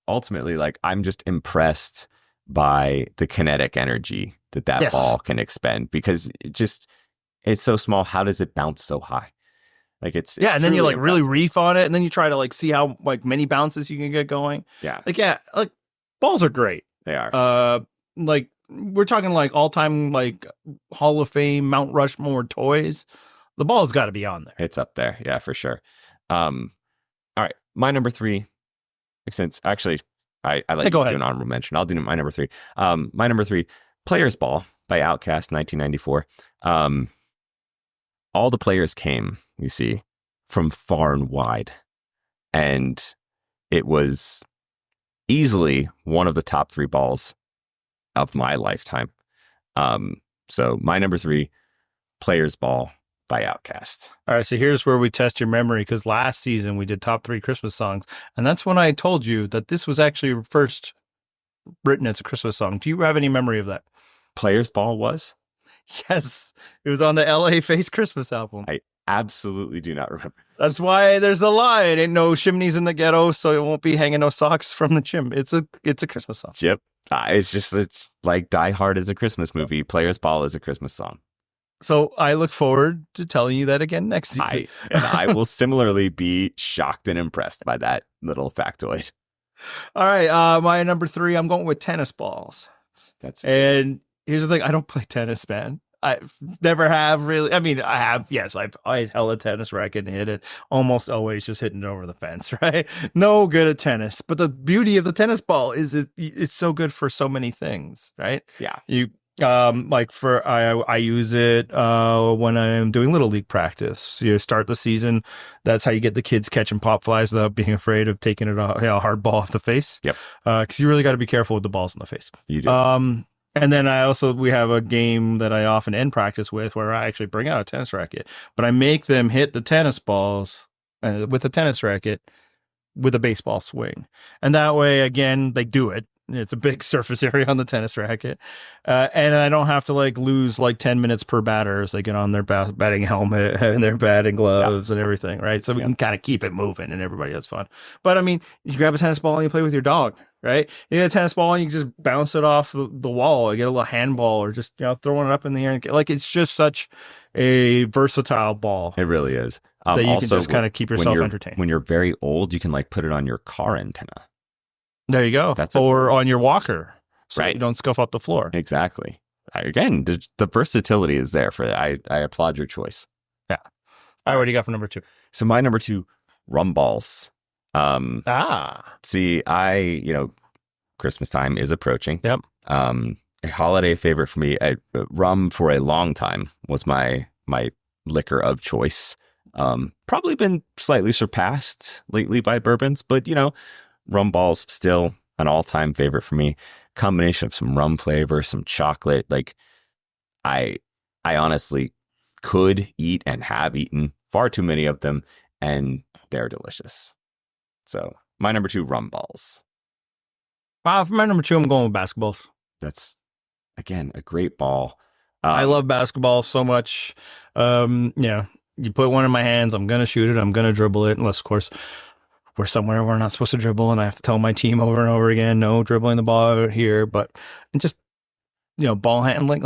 ultimately, like, I'm just impressed by the kinetic energy that Yes. ball can expend, because it's so small. How does it bounce so high? Like it's And then you truly like really impressive. reef on it, and then you try to like see how like many bounces you can get going. Yeah, Like balls are great. they are. Like we're talking like all time like Hall of Fame Mount Rushmore toys. The ball's got to be on there. It's up there. Yeah, for sure. All right. My number 3, since actually I like Hey, go to ahead. do an honorable mention. I'll do my number 3. My number 3, Players Ball by Outkast, 1994. All the players came, you see, from far and wide. And it was easily one of the top 3 balls of my lifetime. So my number 3, Players Ball by Outkast. All right, so here's where we test your memory, because last season we did top 3 Christmas songs, and that's when I told you that this was actually first written as a Christmas song. Do you have any memory of that? Players Ball was? Yes, it was on the LA Face Christmas album. I absolutely do not remember. That's why there's a line. Ain't no chimneys in the ghetto, so it won't be hanging no socks from the chim. It's a Christmas song. Yep. It's like Die Hard is a Christmas movie. Players Ball is a Christmas song. So I look forward to telling you that again next season. I will similarly be shocked and impressed by that little factoid. All right, my number 3, I'm going with tennis balls. And here's the thing, I don't play tennis, man. I never have really. I mean, I have. Yes, I held a tennis racket and hit it. Almost always just hitting it over the fence, right? No good at tennis. But the beauty of the tennis ball is it's so good for so many things, right? Yeah. You like for I use it when I'm doing little league practice. You start the season. That's how you get the kids catching pop flies without being afraid of taking it a hard ball off the face. Yep. Because you really got to be careful with the balls in the face. You do. And then we have a game that I often end practice with where I actually bring out a tennis racket, but I make them hit the tennis balls with a tennis racket with a baseball swing. And that way, again, they do it. It's a big surface area on the tennis racket. And I don't have to like lose like 10 minutes per batter as they get on their batting helmet and their batting gloves and everything, right? So we can kind of keep it moving and everybody has fun. But I mean, you grab a tennis ball and you play with your dog, right? You get a tennis ball and you can just bounce it off the wall. You get a little handball or just, throwing it up in the air. And like, it's just such a versatile ball. It really is. That you also, can just kind of keep yourself entertained. When you're very old, you can like put it on your car antenna. There you go. Or on your walker, so that you don't scuff up the floor. Exactly. Again, the versatility is there for that. I applaud your choice. Yeah. All right, what do you got for number 2? So my number 2, rum balls. See, Christmas time is approaching. Yep. A holiday favorite for me. Rum for a long time was my liquor of choice. Probably been slightly surpassed lately by bourbons, but rum balls still an all-time favorite for me. Combination of some rum flavor, some chocolate. Like I honestly could eat and have eaten far too many of them, and they're delicious. So my number 2, rum balls. For my number 2, I'm going with basketballs. That's, again, a great ball. I love basketball so much. You put one in my hands, I'm going to shoot it. I'm going to dribble it. Unless, of course, we're somewhere we're not supposed to dribble and I have to tell my team over and over again, no dribbling the ball out here. But just, ball handling,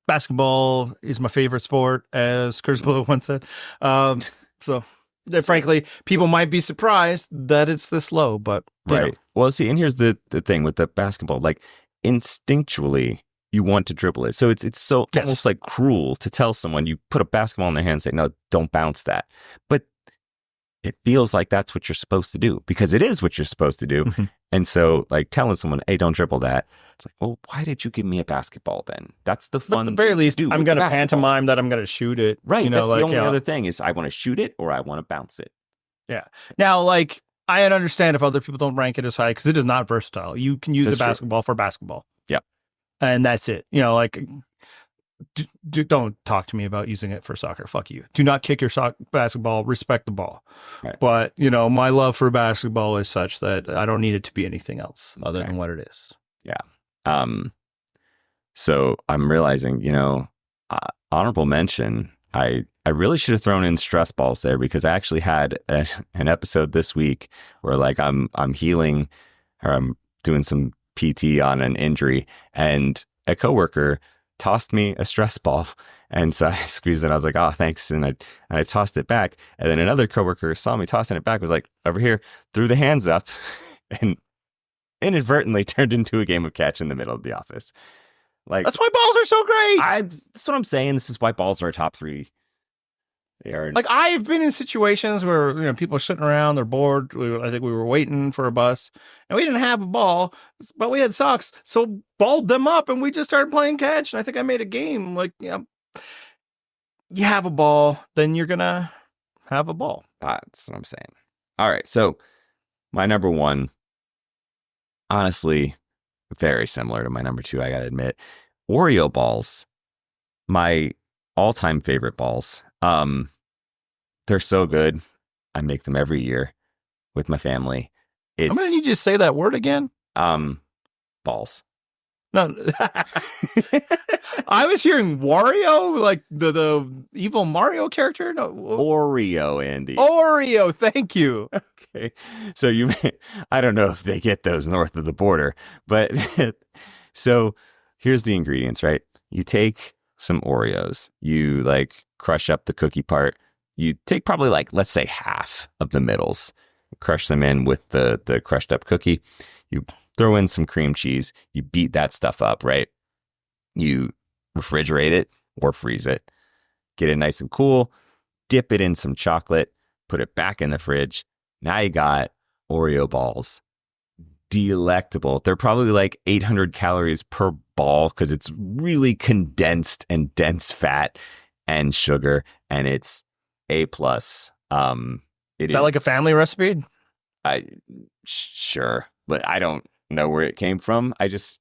basketball is my favorite sport, as Curtis Blow once said. Frankly, people might be surprised that it's this low, but right. Well, see, and here's the thing with the basketball, instinctually you want to dribble it. So it's so almost cruel to tell someone, you put a basketball in their hand and say, no, don't bounce that. But it feels like that's what you're supposed to do, because it is what you're supposed to do. Mm-hmm. And so telling someone, hey, don't dribble that. It's like, well, why did you give me a basketball then? That's the fun. At the very least, I'm going to pantomime that I'm going to shoot it. Right. That's the only other thing is I want to shoot it or I want to bounce it. Yeah. Now, I understand if other people don't rank it as high because it is not versatile. You can use a basketball for basketball. Yeah. And that's it. Don't talk to me about using it for soccer. Fuck you. Do not kick your basketball. Respect the ball. Right. But, my love for basketball is such that I don't need it to be anything else other than what it is. Yeah. So I'm realizing, honorable mention, I really should have thrown in stress balls there, because I actually had an episode this week where I'm healing, or I'm doing some PT on an injury, and a coworker tossed me a stress ball, and so I squeezed it. I was like, "Oh, thanks," and I tossed it back. And then another coworker saw me tossing it back, was like, "Over here," threw the hands up, and inadvertently turned into a game of catch in the middle of the office. That's why balls are so great. That's what I'm saying. This is why balls are a top 3. They are I've been in situations where people are sitting around, they're bored. I think we were waiting for a bus, and we didn't have a ball, but we had socks, so balled them up, and we just started playing catch. And I think I made a game. You have a ball, then you're gonna have a ball. That's what I'm saying. All right, so my number 1, honestly, very similar to my number 2. I gotta admit, Oreo balls, my all-time favorite balls. They're so good. I make them every year with my family. How many did you just say that word again? Balls. No, I was hearing Wario, like the evil Mario character. No, Oreo, Andy. Oreo. Thank you. Okay, so I don't know if they get those north of the border, but so here's the ingredients, right? You take some Oreos, you crush up the cookie part. You take probably let's say half of the middles, crush them in with the crushed up cookie. You throw in some cream cheese. You beat that stuff up, right? You refrigerate it or freeze it. Get it nice and cool. Dip it in some chocolate. Put it back in the fridge. Now you got Oreo balls. Delectable. They're probably 800 calories per ball because it's really condensed and dense fat and sugar, and it's A+. Is that a family recipe? Sure, but I don't know where it came from. I just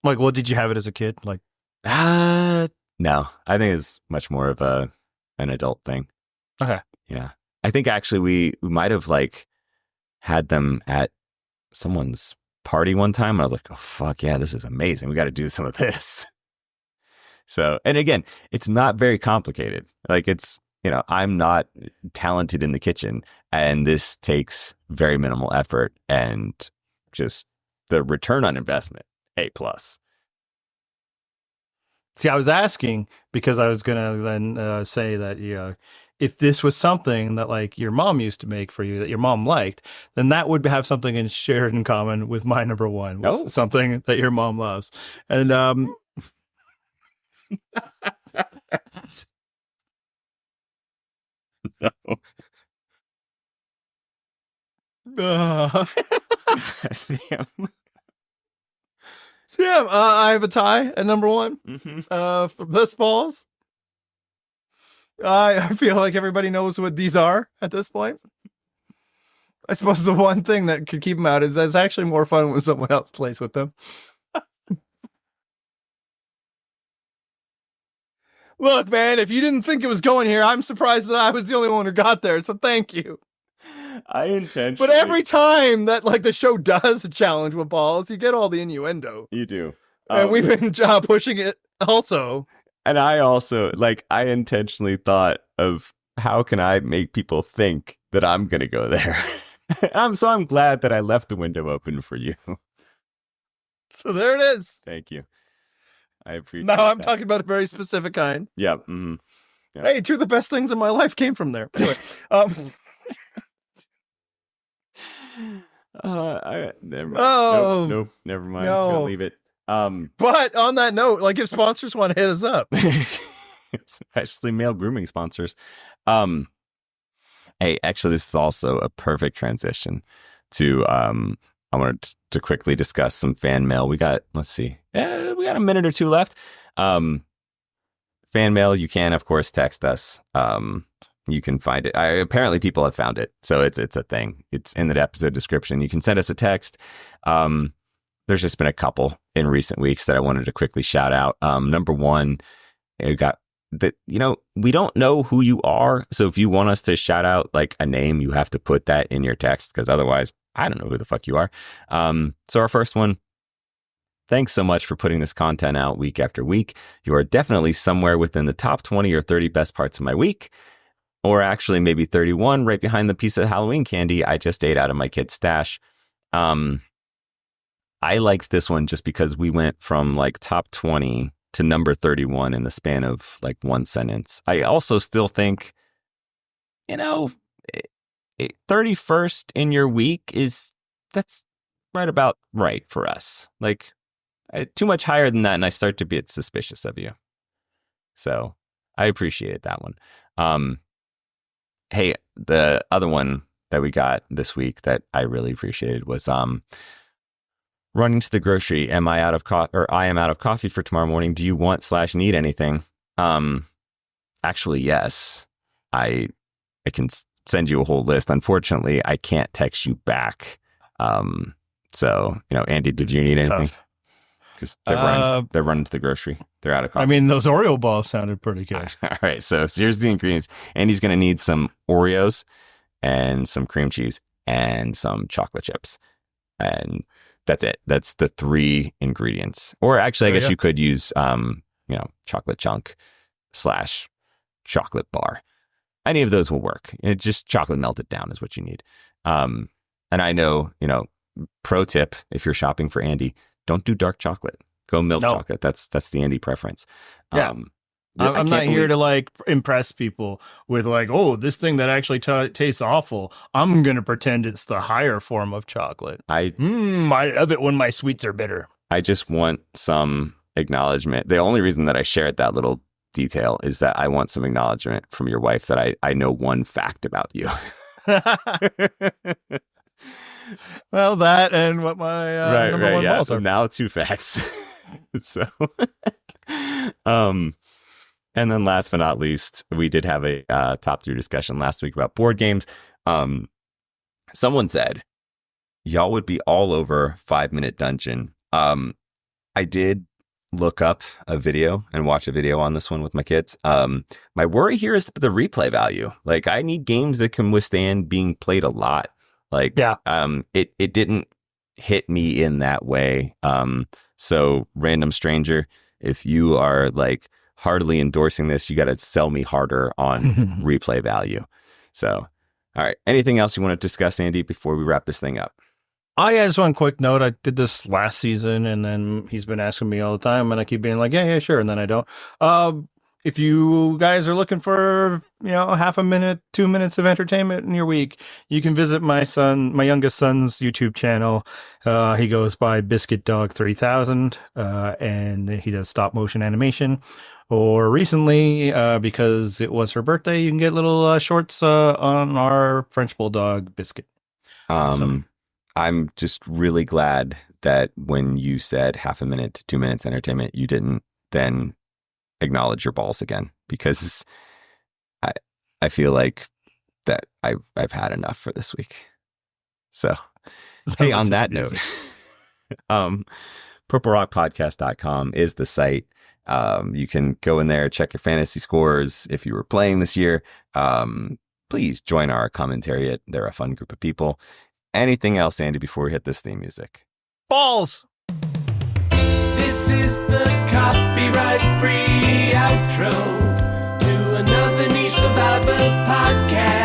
what did you have it as a kid? No, I think it's much more of an adult thing. Okay, yeah, I think actually we might have had them at someone's party one time, and I was like, oh fuck yeah, this is amazing. We got to do some of this. So, and again, it's not very complicated. It's, I'm not talented in the kitchen, and this takes very minimal effort, and just the return on investment, A+. See, I was asking because I was going to then say that, if this was something that your mom used to make for you that your mom liked, then that would have something shared in common with my number 1. Something that your mom loves. And, no. Sam, I have a tie at number 1 for best balls. I feel like everybody knows what these are at this point. I suppose the one thing that could keep them out is that it's actually more fun when someone else plays with them. Look, man, if you didn't think it was going here, I'm surprised that I was the only one who got there. So thank you. I intentionally. But every time that like the show does a challenge with balls, you get all the innuendo. You do. And we've been pushing it also. And I also, like, I intentionally thought of how can I make people think that I'm going to go there. I'm glad that I left the window open for you. So there it is. Thank you. I appreciate Now I'm that. talking about a very specific kind. Yeah. Mm-hmm. Yeah. Hey, two of the best things in my life came from there. Anyway, never mind. Oh, nope, never mind. no. Gonna leave it. But on that note, like if sponsors want to hit us up, especially male grooming sponsors. Hey, actually, this is also a perfect transition to I wanted to quickly discuss some fan mail. We got, let's see, we got a minute or two left. Fan mail, you can, of course, text us. You can find it. Apparently, people have found it, so it's a thing. It's in the episode description. You can send us a text. There's just been a couple in recent weeks that I wanted to quickly shout out. Number one, we got that, we don't know who you are. So if you want us to shout out like a name, you have to put that in your text, because otherwise I don't know who the fuck you are. So our first one, thanks so much for putting this content out week after week. You are definitely somewhere within the top 20 or 30 best parts of my week, or actually maybe 31, right behind the piece of Halloween candy I just ate out of my kid's stash. I liked this one just because we went from like top 20 to number 31 in the span of like one sentence. I also still think, 31st in your week that's right about right for us. Like too much higher than that, and I start to be suspicious of you. So I appreciated that one. Hey, the other one that we got this week that I really appreciated was running to the grocery. Am I out of I am out of coffee for tomorrow morning. Do you want/need anything? Actually, yes. I can send you a whole list. Unfortunately, I can't text you back. So, Andy, did you need anything? Because they're running to the grocery. They're out of coffee. I mean, those Oreo balls sounded pretty good. All right. So here's the ingredients. Andy's going to need some Oreos and some cream cheese and some chocolate chips. And that's it. That's the 3 ingredients. Or actually, I guess you could use, chocolate chunk / chocolate bar. Any of those will work. Just chocolate melted down is what you need. And I know, pro tip, if you're shopping for Andy, don't do dark chocolate. Go milk chocolate. That's the Andy preference. Yeah. I'm not here to like impress people with like, oh, this thing that actually tastes awful. I'm going to pretend it's the higher form of chocolate. I love it when my sweets are bitter. I just want some acknowledgement. The only reason that I shared that little detail is that I want some acknowledgement from your wife that I know one fact about you. Well, that and what my number one balls are. Now 2 facts. So, and then last but not least, we did have a top 3 discussion last week about board games. Someone said, y'all would be all over 5-Minute Dungeon. I did look up a video and watch a video on this one with my kids. My worry here is the replay value. Like, I need games that can withstand being played a lot. Like, it didn't hit me in that way. So random stranger, if you are like heartily endorsing this, you got to sell me harder on replay value. So, all right. Anything else you want to discuss, Andy, before we wrap this thing up? Oh, yeah, just one quick note. I did this last season, and then he's been asking me all the time, and I keep being like, yeah, sure, and then I don't. If you guys are looking for, half a minute, 2 minutes of entertainment in your week, you can visit my youngest son's YouTube channel. He goes by Biscuit Dog 3000, and he does stop motion animation. Or recently, because it was her birthday, you can get little shorts on our French Bulldog Biscuit. I'm just really glad that when you said half a minute to 2 minutes entertainment, you didn't then acknowledge your balls again, because I feel like that I've had enough for this week. So, hey, on that note, purplerockpodcast.com is the site. You can go in there, check your fantasy scores. If you were playing this year, please join our commentariat. They're a fun group of people. Anything else, Andy, before we hit this theme music? Balls! This is the copyright-free outro to another niche survivor podcast.